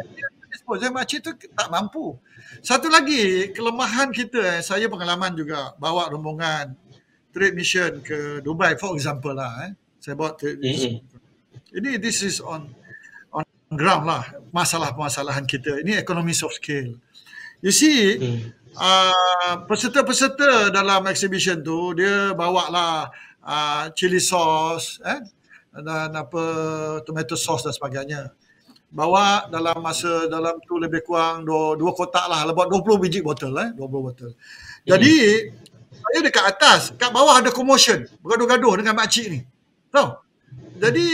Makcik tu tak mampu. Satu lagi kelemahan kita, saya pengalaman juga bawa rombongan trade mission ke Dubai, for example lah. Saya bawa trade mission. Ini this is on ground lah, masalah-masalahan kita. Ini economies of scale. You see, peserta-peserta dalam exhibition tu, dia bawa lah chili sauce dan tomato sauce dan sebagainya. Bawa dalam tu lebih kurang 2 kotak lah, buat 20 biji botol 20 botol. Jadi saya dekat atas, kat bawah ada commotion, bergaduh-gaduh dengan makcik ni. Tahu? Jadi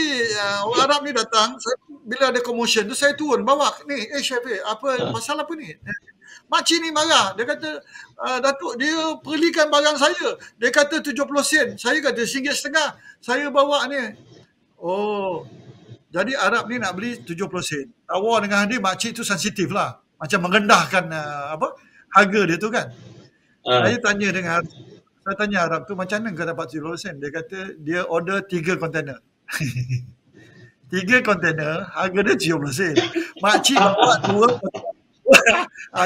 orang Arab ni datang, bila ada commotion tu saya turun bawa ni, Syafiq, apa pasal apa ni? Makcik ni marah, dia kata Datuk, dia perlikan barang saya. Dia kata 70 sen, saya kata RM1.50. Saya bawa ni. Oh. Jadi Arab ni nak beli 70 sen. Tawar dengan dia, makcik tu sensitif lah. Macam merendahkan harga dia tu kan. Saya tanya Arab tu, macam mana kau dapat 70 sen? Dia kata dia order 3 kontainer. 3 kontainer, harga dia 70 sen. Makcik bawa 2 kontainer.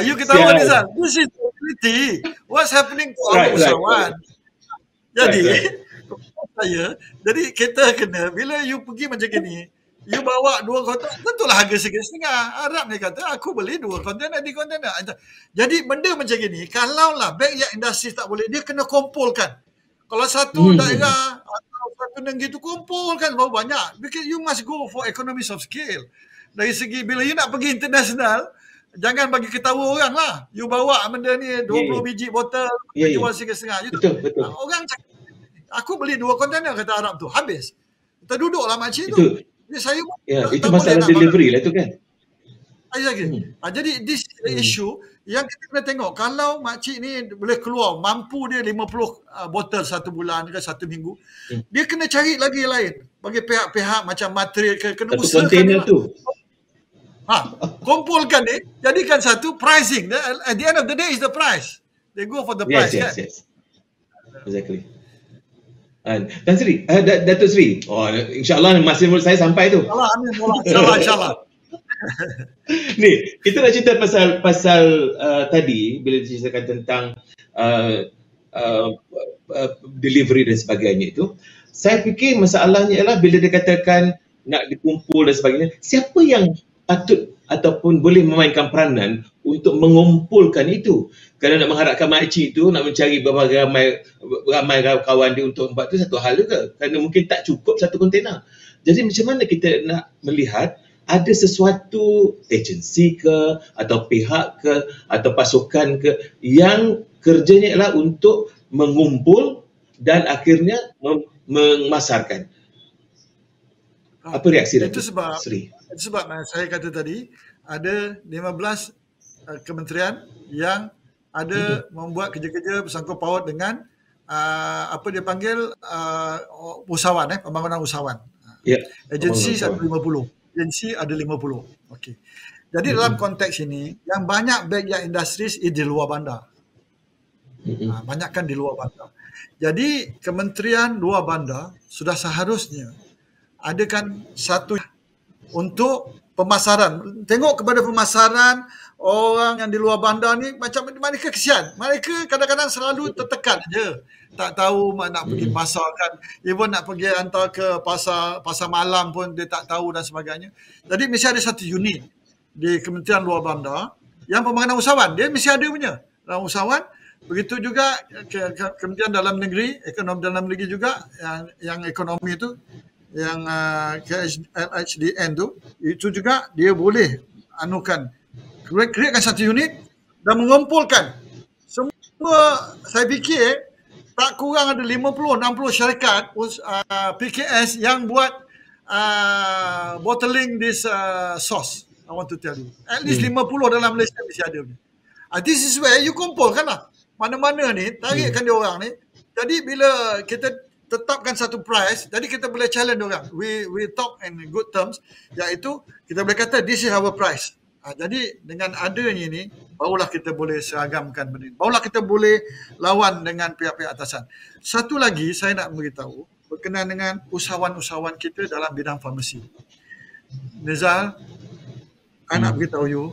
You ketawa ni Zal. This is reality. What's happening to our usahawan? Jadi kita kena, bila you pergi macam ni, you bawa 2 kontainer, tentulah harga RM1.50. Arab ni kata, aku beli 2 kontainer di kontainer. Jadi benda macam ni, kalaulah backyard industri tak boleh, dia kena kumpulkan. Kalau satu daerah atau satu negeri tu kumpulkan berapa banyak. Because you must go for economies of scale. Dari segi bila you nak pergi international, jangan bagi ketawa orang lah. You bawa benda ni 20 biji botol, jual setengah-setengah. Betul. Orang cakap, aku beli 2 kontainer kata Arab tu, habis. Kita duduklah makcik tu. Jadi saya itu masalah delivery lah tu kan. Jadi this issue yang kita kena tengok. Kalau makcik ni boleh keluar, mampu dia 50 botol satu bulan ke satu minggu, dia kena cari lagi lain. Bagi pihak-pihak macam material kena satu usahakan kontainer tu. Kumpulkan ni, jadikan satu pricing. At the end of the day is the price. They go for the price kan. Yes. Exactly. Tan Sri, Datuk Sri. InsyaAllah masih mulut saya sampai tu. InsyaAllah. Ni, kita nak cerita pasal tadi bila diceritakan tentang delivery dan sebagainya itu. Saya fikir masalahnya ialah bila dia katakan nak dikumpul dan sebagainya, siapa yang patut ataupun boleh memainkan peranan untuk mengumpulkan itu? Kalau nak mengharapkan makcik tu nak mencari ramai kawan dia untuk buat tu satu hal juga, kerana mungkin tak cukup satu kontena. Jadi macam mana kita nak melihat ada sesuatu agensi ke atau pihak ke atau pasukan ke yang kerjanya ialah untuk mengumpul dan akhirnya memasarkan. Apa reaksi itu sebab Sri? Itu sebab saya kata tadi ada 15 kementerian yang ada membuat kerja-kerja bersangkut paut dengan apa dia panggil usahawan, pembangunan usahawan. Agensi ada 50. Agensi ada 50. Okey. Jadi dalam konteks ini yang banyak backyard industries di luar bandar. Banyakkan di luar bandar. Jadi kementerian luar bandar sudah seharusnya adakan satu untuk pemasaran. Tengok kepada pemasaran orang yang di luar bandar ni, macam mereka kesian. Mereka kadang-kadang selalu tertekan je. Tak tahu nak pergi pasar kan. Even nak pergi hantar ke pasar malam pun dia tak tahu dan sebagainya. Jadi mesti ada satu unit di Kementerian Luar Bandar yang pembangunan usahawan. Dia mesti ada punya. Dalam usahawan. Begitu juga Kementerian Dalam Negeri, ekonomi dalam negeri juga yang ekonomi itu, yang KHDN tu, itu juga dia boleh createkan satu unit dan mengumpulkan semua. Saya fikir tak kurang ada 50-60 syarikat PKS yang buat bottling this sauce. I want to tell you, at least 50 dalam Malaysia mesti ada. This is where you kumpulkan lah. Mana-mana ni, tarikkan dia orang ni. Jadi bila kita tetapkan satu price, jadi kita boleh challenge orang. We talk in good terms, iaitu kita boleh kata this is our price. Jadi dengan adanya ni, barulah kita boleh seragamkan benda ni. Barulah kita boleh lawan dengan pihak-pihak atasan. Satu lagi saya nak beritahu berkenaan dengan usahawan-usahawan kita dalam bidang farmasi. Nizal, saya nak beritahu you,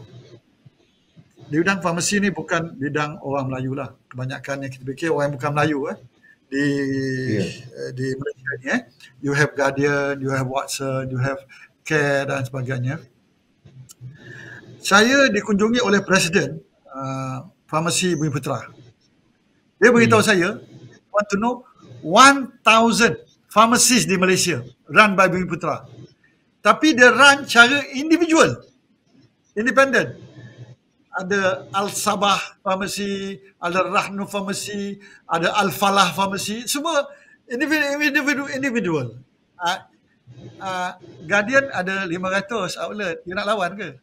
di bidang farmasi ni bukan bidang orang Melayu lah. Kebanyakan yang kita fikir orang yang bukan Melayu di Malaysia ni. You have Guardian, you have Watson, you have Care dan sebagainya. Saya dikunjungi oleh Presiden Farmasi Bumiputera. Dia beritahu saya, want to know 1,000 pharmacies di Malaysia run by Bumiputera. Tapi dia run cara individual, independent. Ada Al-Sabah Pharmacy, ada Rahnu Pharmacy, ada Al-Falah Pharmacy, semua individual. Guardian ada 500 outlet, you nak lawan ke?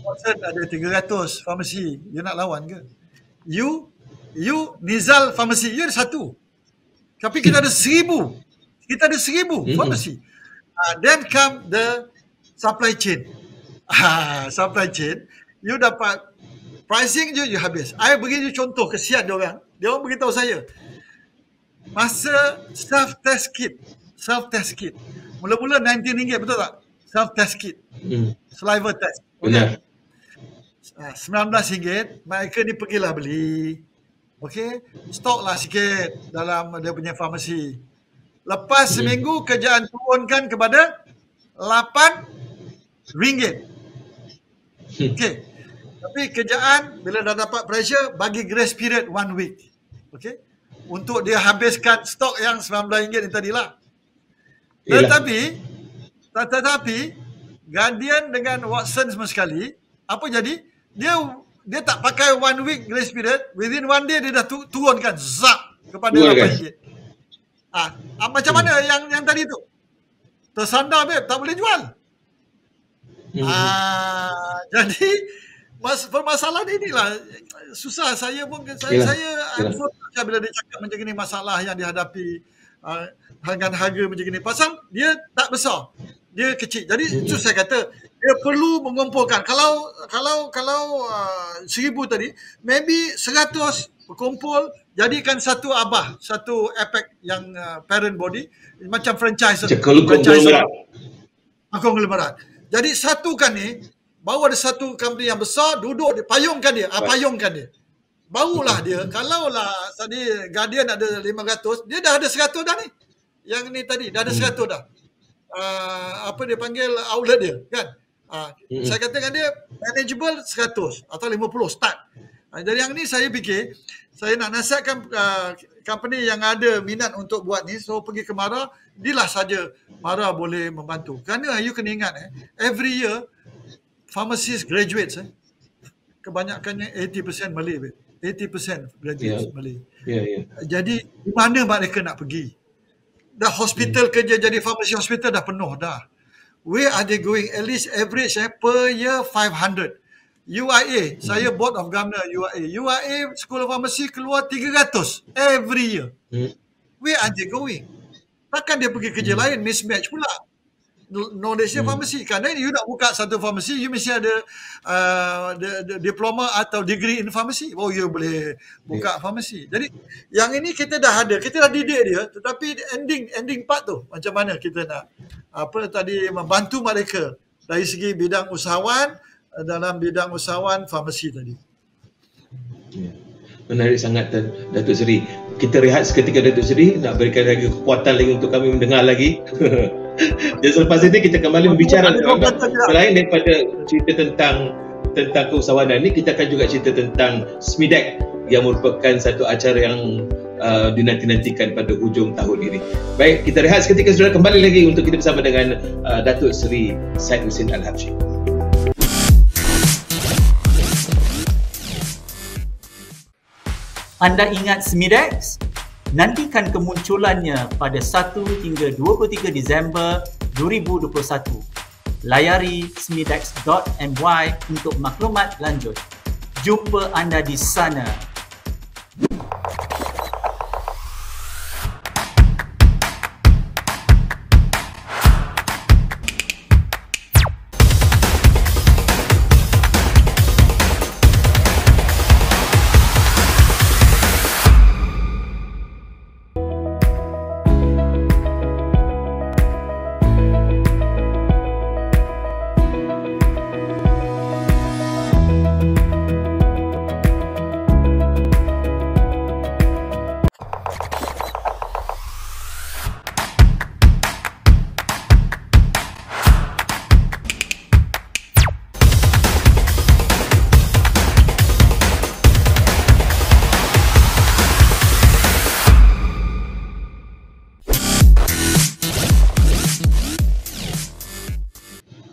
Watson ada 300 pharmacy, you nak lawan ke? You Nizal Pharmacy, you ada satu. Tapi kita ada 1,000. Kita ada 1,000 pharmacy. Then come the supply chain. Supply chain, you dapat pricing je, you habis. I bagi contoh, kesian dia orang. Dia orang beritahu saya, masa self-test kit, mula-mula RM19, betul tak? Self-test kit, saliva test. Benar. RM19, mereka ni pergilah beli. Okey, stok lah sikit dalam dia punya farmasi. Lepas seminggu, kerjaan turunkan kepada RM8. Okey. Tapi kerjaan bila dah dapat pressure, bagi grace period 1 week. Okey. untuk dia habiskan stok yang RM19 ni tadilah. Yelah. Tetapi Guardian dengan Watson semua sekali, apa jadi? Dia tak pakai 1 week grace period, within 1 day dia dah turunkan zap kepada RM8. Macam mana yang tadi tu? Tersandar babe, tak boleh jual. Jadi permasalahan inilah susah. Saya bila dia cakap macam ni, masalah yang dihadapi dengan harga macam ni, pasal dia tak besar, dia kecil. Jadi itu saya kata dia perlu mengumpulkan. Kalau 1,000 tadi, maybe 100 berkumpul, jadikan satu abah, satu APEC yang parent body, macam franchise konglomerat. Jadi satukan ni, baru ada satu company yang besar duduk payungkan dia. Barulah dia, kalaulah tadi Guardian ada 500, dia dah ada 100 dah ni. Yang ni tadi dah ada 100 dah. Apa dia panggil outlet dia, kan? Saya katakan dia manageable 100 atau 50 start. Jadi yang ni saya fikir, saya nak nasihatkan company yang ada minat untuk buat ni, so pergi ke MARA, dilah saja MARA boleh membantu. Kerana you kena ingat, every year pharmacist graduates, kebanyakannya 80% Malay, 80% graduates Malay. Jadi di mana mereka nak pergi? Dah hospital kerja jadi pharmacy hospital dah penuh dah. Where are they going? At least average per year 500. UIA, saya board of governor UIA School of Pharmacy keluar 300 every year. Where are they going? Takkan dia pergi kerja lain, mismatch pula knowledge dia pharmacy. Kerana you nak buka satu pharmacy, you mesti ada diploma atau degree in pharmacy. You boleh buka pharmacy. Jadi yang ini kita dah ada, kita dah didik dia, tetapi ending part tu macam mana kita nak membantu mereka dari segi bidang usahawan, dalam bidang usahawan farmasi tadi. Menarik sangat Datuk Seri. Kita rehat seketika Datuk Seri, nak berikan lagi kekuatan lagi untuk kami mendengar lagi. Dan selepas itu kita kembali berbicara selain daripada cerita tentang keusahawanan ni, kita akan juga cerita tentang SMIDEC yang merupakan satu acara yang dinanti-nantikan pada hujung tahun ini. Baik, kita rehat seketika, saudara, kembali lagi untuk kita bersama dengan Datuk Seri Syed Hussein Al-Habsyi. Anda ingat SMIDEX? Nantikan kemunculannya pada 1 hingga 23 Disember 2021. Layari smidex.my untuk maklumat lanjut. Jumpa anda di sana.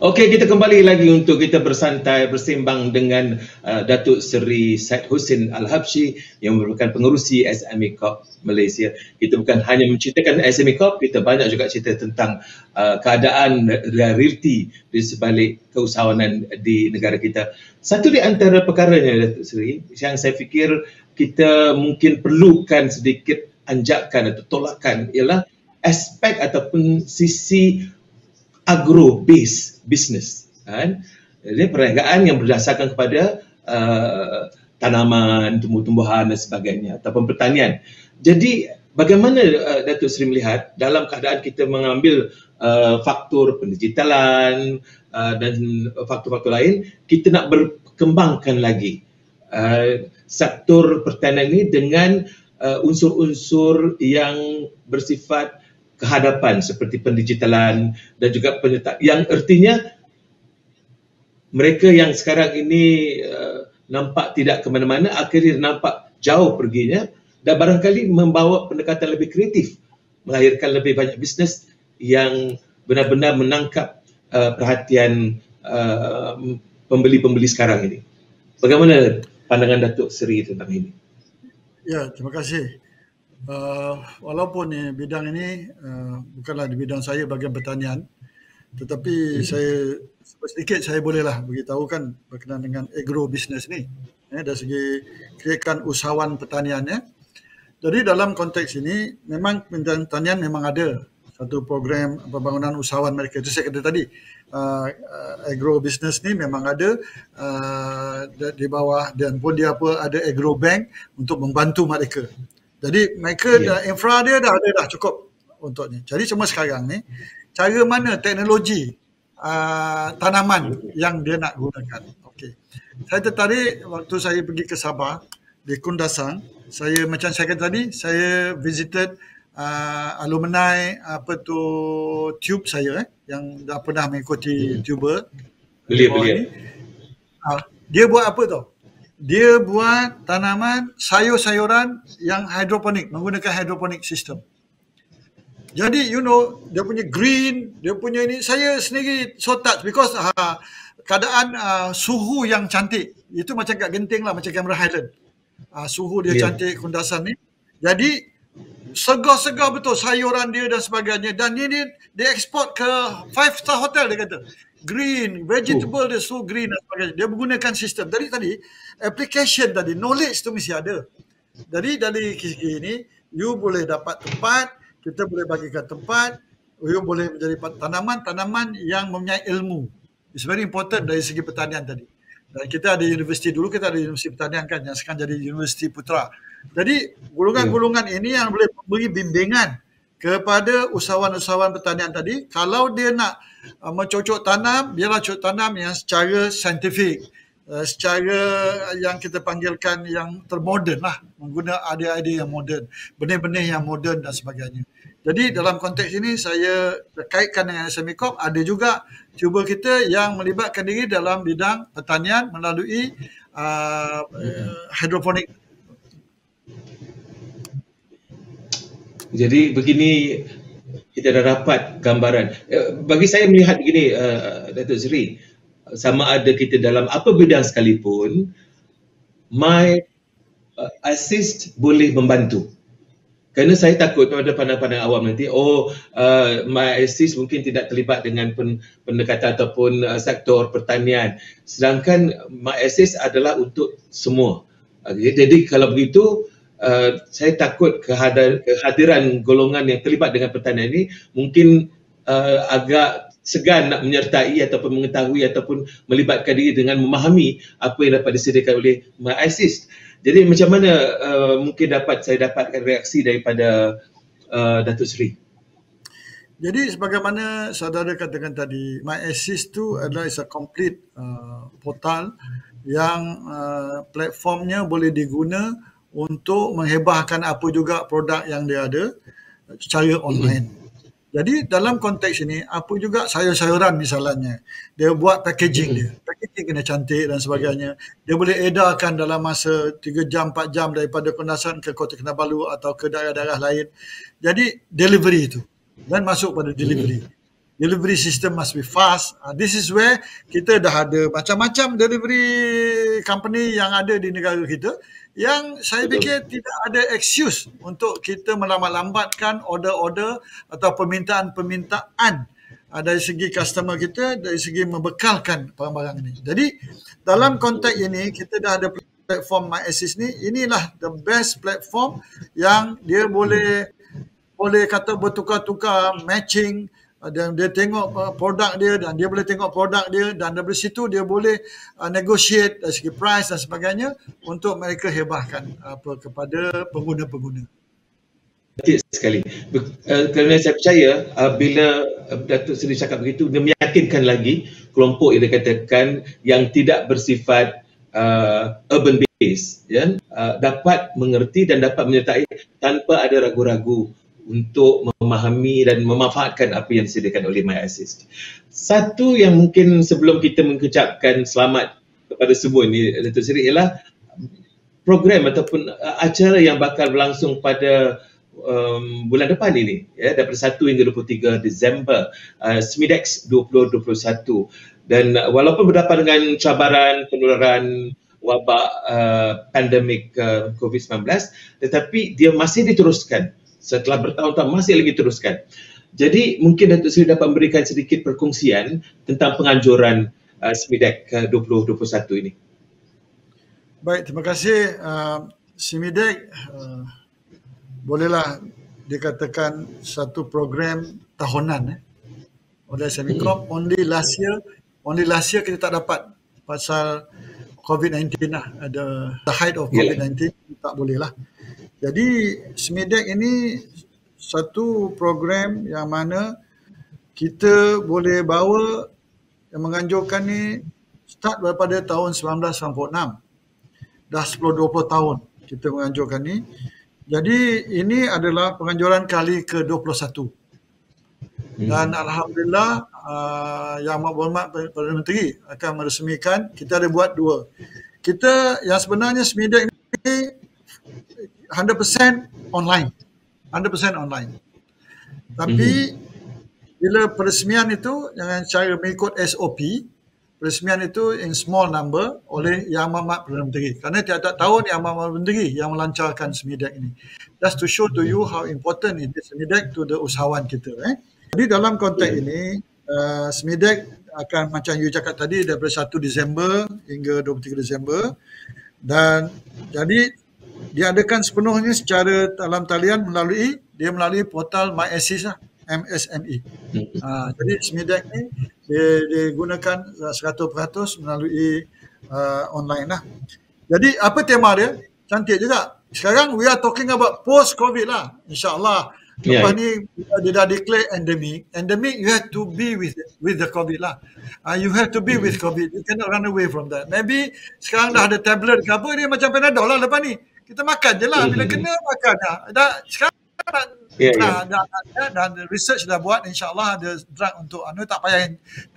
Okey, kita kembali lagi untuk kita bersantai bersembang dengan Datuk Seri Syed Hussein Al-Habsyi yang merupakan pengerusi SME Corp Malaysia. Kita bukan hanya menceritakan SME Corp, kita banyak juga cerita tentang keadaan realiti di sebalik keusahawanan di negara kita. Satu di antara perkaranya, Datuk Seri, yang saya fikir kita mungkin perlukan sedikit anjakan atau tolakan ialah aspek ataupun sisi agro-based business, kan? Ini perniagaan yang berdasarkan kepada tanaman, tumbuh-tumbuhan dan sebagainya, ataupun pertanian. Jadi bagaimana Datuk Seri melihat dalam keadaan kita mengambil faktor pendigitalan dan faktor-faktor lain, kita nak berkembangkan lagi sektor pertanian ini dengan unsur-unsur yang bersifat kehadapan seperti pendigitalan dan juga penyertaan, yang artinya mereka yang sekarang ini nampak tidak ke mana-mana akhirnya nampak jauh perginya dan barangkali membawa pendekatan lebih kreatif, melahirkan lebih banyak bisnes yang benar-benar menangkap perhatian pembeli-pembeli sekarang ini. Bagaimana pandangan Datuk Seri tentang ini? Ya, terima kasih. Walaupun bidang ini bukanlah di bidang saya bahagian pertanian, tetapi saya sedikit saya bolehlah beritahukan berkenaan dengan agro business ni, dari segi kirakan usahawan pertanian. Jadi dalam konteks ini memang pertanian memang ada satu program pembangunan usahawan mereka. Itu saya kata tadi, agro business ni memang ada di bawah, dan pun dia ada agro bank untuk membantu mereka. Jadi mereka infra dia dah ada dah cukup untuk ni. Jadi cuma sekarang ni cara mana teknologi tanaman yang dia nak gunakan. Okey. Saya tertarik waktu saya pergi ke Sabah di Kundasang. Saya macam saya kata tadi, saya visited alumni tube saya yang dah pernah mengikuti tuber. Belia. Dia buat apa tau? Dia buat tanaman sayur-sayuran yang hidroponik, menggunakan hidroponik system. Jadi dia punya green, dia punya ini, saya sendiri so touch because keadaan suhu yang cantik. Itu macam kat Genting lah, macam Cameron Highland. Suhu dia cantik Kundasang ni. Jadi segar-segar betul sayuran dia dan sebagainya. Dan dia ekspor ke 5-star hotel, dia kata. Green, vegetable dia so green dan sebagainya. Dia menggunakan sistem. Jadi tadi, application tadi, knowledge tu mesti ada. Jadi dari segi ini, you boleh dapat tempat, kita boleh bagikan tempat, you boleh menjadi tanaman-tanaman yang mempunyai ilmu. It's very important dari segi pertanian tadi. Dan kita ada universiti dulu, kita ada universiti pertanian kan, yang sekarang jadi Universiti Putra. Jadi golongan-golongan ini yang boleh beri bimbingan kepada usahawan-usahawan pertanian tadi. Kalau dia nak mencocok tanam, biarlah cocok tanam yang secara saintifik, secara yang kita panggilkan yang termoden lah, menggunakan idea-idea yang moden, benih-benih yang moden dan sebagainya. Jadi dalam konteks ini saya kaitkan dengan SME Corp, ada juga tuber kita yang melibatkan diri dalam bidang pertanian melalui hidroponik. Jadi begini, kita dah dapat gambaran. Bagi saya melihat begini, Datuk Seri, sama ada kita dalam apa bidang sekalipun, My Assist boleh membantu. Kerana saya takut pada pandang-pandang awam nanti, My Assist mungkin tidak terlibat dengan pendekatan ataupun sektor pertanian. Sedangkan My Assist adalah untuk semua. Jadi kalau begitu, saya takut kehadiran golongan yang terlibat dengan pertanian ini mungkin agak segan nak menyertai ataupun mengetahui ataupun melibatkan diri dengan memahami apa yang dapat disediakan oleh My Assist. Jadi macam mana mungkin saya dapatkan reaksi daripada Datuk Seri? Jadi sebagaimana saudara katakan tadi, My Assist tu adalah a complete portal yang platformnya boleh diguna untuk menghebahkan apa juga produk yang dia ada secara online. Jadi dalam konteks ini, apa juga sayur-sayuran misalnya, dia buat packaging dia. Packaging kena cantik dan sebagainya. Dia boleh edarkan dalam masa 3 jam, 4 jam daripada Kundasang ke Kota Kinabalu atau ke daerah-daerah lain. Jadi delivery itu. Dan masuk pada delivery. Delivery system must be fast. This is where kita dah ada macam-macam delivery company yang ada di negara kita, yang saya fikir tidak ada excuse untuk kita melambat-lambatkan order-order atau permintaan-permintaan dari segi customer kita, dari segi membekalkan barang-barang ini. Jadi dalam konteks ini kita dah ada platform My Assist ni. Inilah the best platform yang dia boleh kata bertukar-tukar, matching, dan dia tengok produk dia dan dia boleh tengok produk dia, dan dari situ dia boleh negotiate dari segi price dan sebagainya untuk mereka hebahkan kepada pengguna-pengguna. Betul sekali. Kerana saya percaya bila Datuk Seri cakap begitu, dia meyakinkan lagi kelompok yang dikatakan yang tidak bersifat urban base, dapat mengerti dan dapat menyertai tanpa ada ragu-ragu untuk memahami dan memanfaatkan apa yang disediakan oleh My Assist. Satu yang mungkin sebelum kita mengucapkan selamat kepada semua ni, Datuk Seri, ialah program ataupun acara yang bakal berlangsung pada bulan depan ini, ya, daripada 1 hingga 23 Disember, SMIDEX 2021. Dan walaupun berdepan dengan cabaran penularan wabak pandemik COVID-19, tetapi dia masih diteruskan. Setelah bertahun-tahun masih lagi teruskan. Jadi mungkin Datuk Seri dapat memberikan sedikit perkongsian tentang penganjuran SMIDEX 2021 ini. Baik, terima kasih. SMIDEX bolehlah dikatakan satu program tahunan oleh SME Corp. Only last year kita tak dapat pasal COVID-19 lah. Ada the height of COVID-19, tak boleh lah. Jadi SMIDEX ini satu program yang mana kita boleh bawa yang menganjurkan ni start daripada tahun 1996. Dah 10-20 tahun kita menganjurkan ni. Jadi ini adalah penganjuran kali ke-21. Dan Alhamdulillah Yang Berhormat Perdana Menteri akan meresmikan. Kita ada buat dua. Kita yang sebenarnya SMIDEX ni 100% online. 100% online. Tapi bila peresmian itu dengan cara mengikut SOP, peresmian itu in small number oleh Yang Berhormat Perdana Menteri. Kerana tiap-tiap tahun Yang Berhormat Perdana Menteri yang melancarkan SMIDEX ini. Just to show to you how important it is SMIDEX to the usahawan kita. Jadi dalam konteks ini, SMIDEX akan macam you cakap tadi daripada 1 Disember hingga 23 Disember. Dan jadi diadakan sepenuhnya secara dalam talian melalui portal MyAssist lah, MSME. Jadi SMIDEX ni digunakan 100% melalui online lah. Jadi apa tema dia? Cantik juga. Sekarang we are talking about post-COVID lah. InsyaAllah. Lepas ni dia dah declare endemic. Endemic you have to be with the COVID lah. You have to be with COVID. You cannot run away from that. Maybe sekarang dah ada tablet ke apa, dia macam Panadol lah lepas ni. Kita makan je lah. Bila kena makan dah. Sekarang dah research dah buat, insyaAllah ada drug untuk tak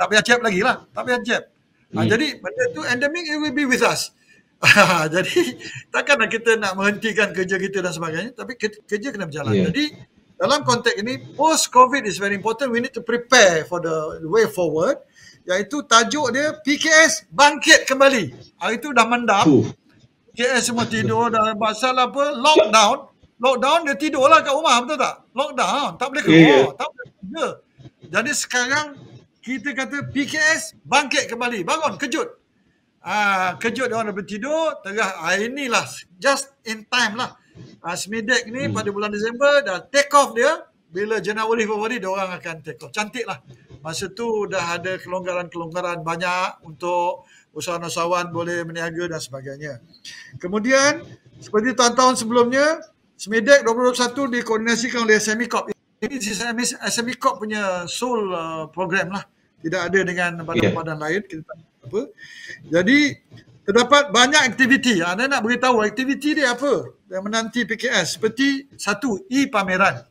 payah jab lagi lah. Tak payah jab. Jadi benda tu endemic, it will be with us. Jadi takkanlah kita nak menghentikan kerja kita dan sebagainya, tapi kerja kena berjalan. Jadi dalam konteks ini, post-COVID is very important. We need to prepare for the way forward. Iaitu tajuk dia PKS bangkit kembali. Hari itu dah mendap. PKS semua tidur dah pasal apa? Lockdown dia tidurlah kat rumah, betul tak? Lockdown, tak boleh keluar, tak boleh kerja. Jadi sekarang kita kata PKS bangkit kembali. Bangun, kejut. Kejut dia orang dah bertidur, inilah just in time lah. SMIDEX ni pada bulan Disember dah take off dia. Bila Januari, Februari dia orang akan take off. Cantik lah. Masa tu dah ada kelonggaran-kelonggaran banyak untuk usahawan-usahawan boleh berniaga dan sebagainya. Kemudian seperti tahun-tahun sebelumnya, SMIDEX 2021 dikoordinasikan oleh SME Corp. Ini SME Corp punya sole program lah. Tidak ada dengan badan-badan lain. Kita tak apa. Jadi terdapat banyak aktiviti. Anda nak beritahu aktiviti dia apa yang menanti PKS. Seperti satu, e-pameran.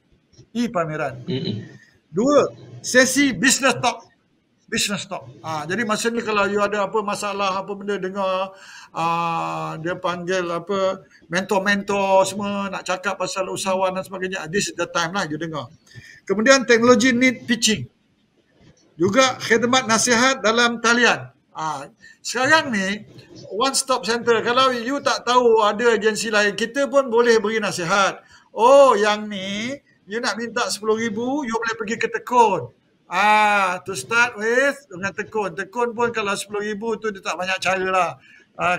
Dua, sesi business talk. Jadi masa ni kalau you ada apa masalah, apa benda dengar, dia panggil apa mentor-mentor semua nak cakap pasal usahawan dan sebagainya. This is the time lah you dengar. Kemudian teknologi need pitching. Juga khidmat nasihat dalam talian. Sekarang ni one stop center. Kalau you tak tahu ada agensi lain, kita pun boleh beri nasihat. Oh, yang ni you nak minta 10,000, you boleh pergi ke Tekun. To start with dengan Tekun. Tekun pun kalau 10,000 tu dia tak banyak cara lah.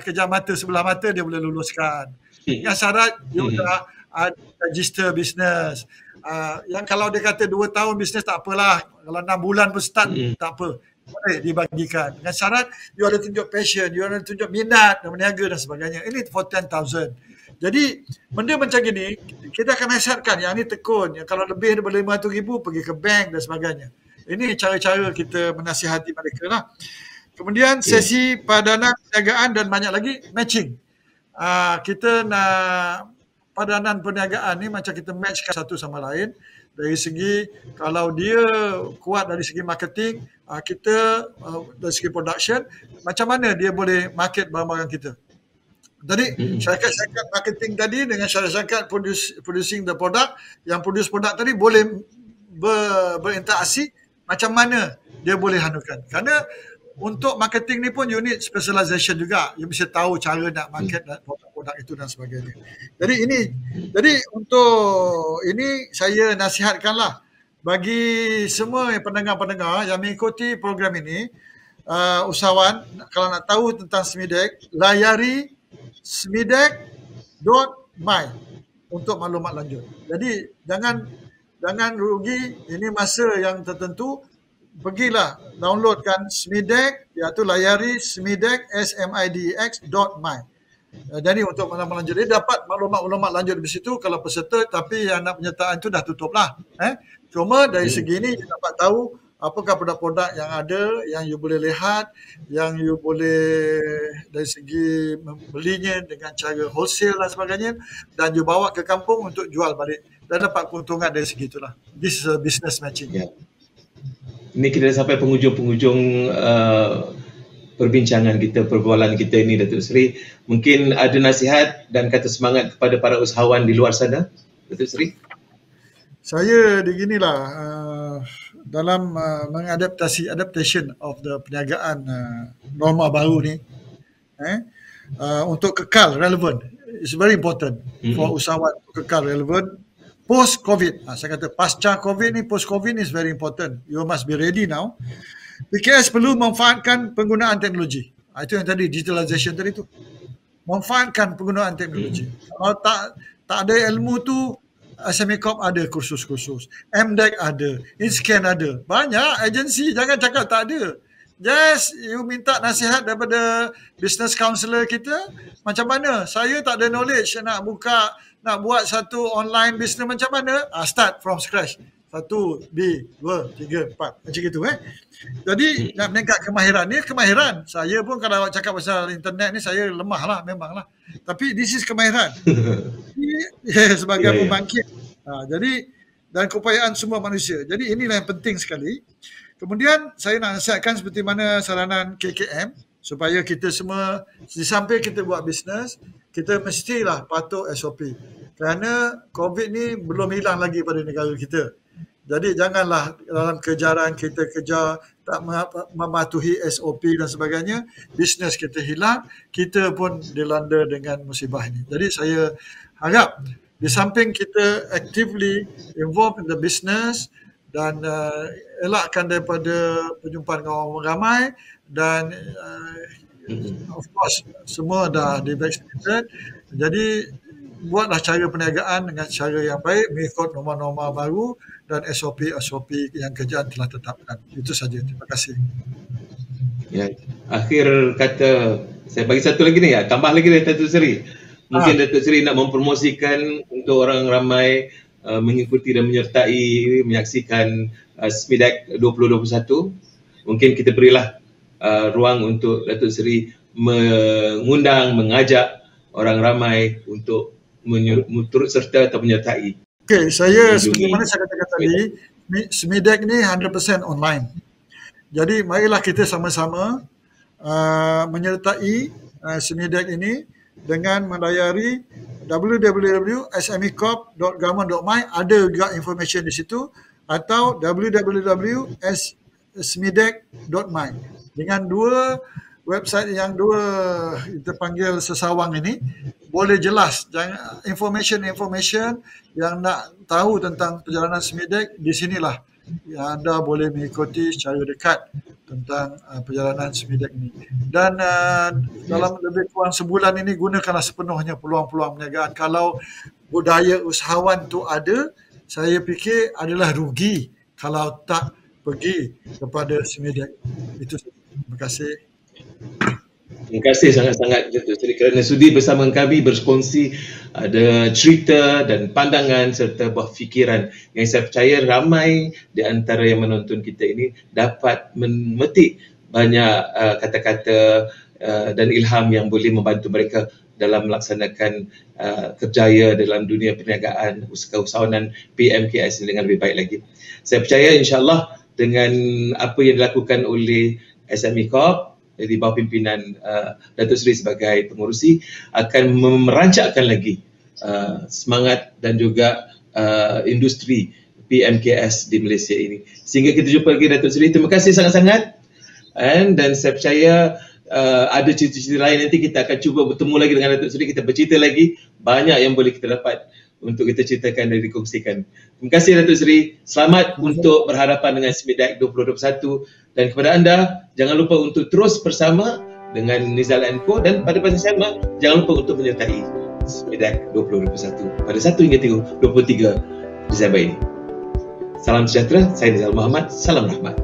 Kejam mata, sebelah mata dia boleh luluskan. Yang syarat you dah register business. Yang kalau dia kata 2 tahun bisnes tak apalah. Kalau 6 bulan pun start tak apa. Boleh dibagikan. Dengan syarat you ada tunjuk passion, you ada tunjuk minat dan berniaga dan sebagainya. Ini for 10,000. Jadi benda macam gini kita akan nasihatkan yang ni Tekun. Yang kalau lebih daripada 500,000 pergi ke bank dan sebagainya. Ini cara-cara kita menasihati mereka lah. Kemudian sesi padanan perniagaan dan banyak lagi matching. Kita nak padanan perniagaan ni macam kita matchkan satu sama lain. Dari segi kalau dia kuat dari segi marketing, kita dari segi production, macam mana dia boleh market barang-barang kita. Tadi syarikat-syarikat marketing tadi dengan syarikat producing the product, yang produce produk tadi boleh berinteraksi macam mana dia boleh hanukan. Kerana untuk marketing ni pun you need specialization juga. You mesti tahu cara nak market produk-produk itu dan sebagainya. Jadi untuk ini saya nasihatkanlah bagi semua pendengar-pendengar yang mengikuti program ini, usahawan kalau nak tahu tentang SMIDEC, layari smidec.my untuk maklumat lanjut. Jadi jangan rugi, ini masa yang tertentu, pergilah downloadkan SMIDEC, iaitu layari smidec smidx.my. Jadi untuk maklumat lanjut, dia dapat maklumat lanjut di situ kalau peserta, tapi yang nak penyertaan itu dah tutup lah. Cuma dari segi ini you dapat tahu apakah produk-produk yang ada, yang you boleh lihat, yang you boleh dari segi membelinya dengan cara wholesale dan sebagainya, dan you bawa ke kampung untuk jual balik dan dapat keuntungan dari segi itulah. This is a business matching. Ini kita dah sampai penghujung perbincangan kita, perbualan kita ini, Datuk Seri. Mungkin ada nasihat dan kata semangat kepada para usahawan di luar sana, Datuk Seri? Saya beginilah, dalam adaptation of the perniagaan norma baru ni, untuk kekal relevan, it's very important for usahawan kekal relevan post COVID. Saya kata pasca COVID ni, post COVID ni is very important. You must be ready now. PKS perlu memanfaatkan penggunaan teknologi. Itu yang tadi digitalization tadi tu. Memanfaatkan penggunaan teknologi. Kalau tak ada ilmu tu, SME Corp ada kursus-kursus, MDEC ada, InScan ada, banyak agensi, jangan cakap tak ada. Just you minta nasihat daripada business counselor kita, macam mana saya tak ada knowledge nak buat satu online business macam mana, start from scratch. 1, 2, 3, 4 macam itu. Jadi nak meningkat kemahiran ni, kemahiran saya pun kalau cakap pasal internet ni saya lemah lah, memanglah, tapi this is kemahiran sebagai pembangkit. Jadi dan keupayaan semua manusia. Jadi inilah yang penting sekali. Kemudian saya nak nasihatkan seperti mana saranan KKM, supaya kita semua di samping kita buat bisnes, kita mestilah patuh SOP. Kerana COVID ni belum hilang lagi pada negara kita. Jadi janganlah dalam kejaran kita kejar tak mematuhi SOP dan sebagainya, bisnes kita hilang, kita pun dilanda dengan musibah ini. Jadi saya harap di samping kita actively involved in the business dan elakkan daripada perjumpaan dengan orang ramai, dan of course semua dah divaccinated. Jadi buatlah cara perniagaan dengan cara yang baik, mengikut norma-norma baru dan SOP yang kerajaan telah tetapkan. Itu saja. Terima kasih. Ya, akhir kata saya bagi satu lagi ni, tambah lagi dari Datuk Seri. Mungkin Datuk Seri nak mempromosikan untuk orang ramai mengikuti dan menyertai, menyaksikan SMIDEC 2021. Mungkin kita berilah ruang untuk Datuk Seri mengajak orang ramai untuk turut serta atau menyertai. Okey, saya seperti mana saya katakan tadi, SMIDEC ni 100% online. Jadi marilah kita sama-sama menyertai SMIDEC ini dengan melayari www.smecorp.government.my, ada juga information di situ, atau www.smidec.my. Dengan dua website yang kita panggil sesawang ini, boleh jelas information yang nak tahu tentang perjalanan SMIDEC, di sinilah anda boleh mengikuti secara dekat tentang perjalanan SMIDEC ini. Dan dalam lebih kurang sebulan ini, gunakanlah sepenuhnya peluang-peluang perniagaan. Kalau budaya usahawan tu ada, saya fikir adalah rugi kalau tak pergi kepada SMIDEC. Itu. Terima kasih. Terima kasih sangat-sangat Datuk Seri kerana sudi bersama kami berkongsi ada cerita dan pandangan serta buah fikiran yang saya percaya ramai di antara yang menonton kita ini dapat memetik banyak kata-kata dan ilham yang boleh membantu mereka dalam melaksanakan kerjaya dalam dunia perniagaan, keusahawanan PMKS ini dengan lebih baik lagi. Saya percaya insya-Allah dengan apa yang dilakukan oleh SME Corp di bawah pimpinan Datuk Seri sebagai pengurusi akan merancakkan lagi semangat dan juga industri PMKS di Malaysia ini. Sehingga kita jumpa lagi Datuk Seri. Terima kasih sangat-sangat. Dan saya percaya ada cerita-cerita lain nanti kita akan cuba bertemu lagi dengan Datuk Seri, kita bercerita lagi, banyak yang boleh kita dapat untuk kita ceritakan dan dikongsikan. Terima kasih Datuk Seri. Selamat untuk berhadapan dengan SMIDAC 2021 dan kepada anda jangan lupa untuk terus bersama dengan Nizal & Co dan pada masa sama jangan lupa untuk menyertai SMIDAC 2021 pada 1 hingga 23 Disember ini. Salam sejahtera, saya Nizal Muhammad. Salam rahmat.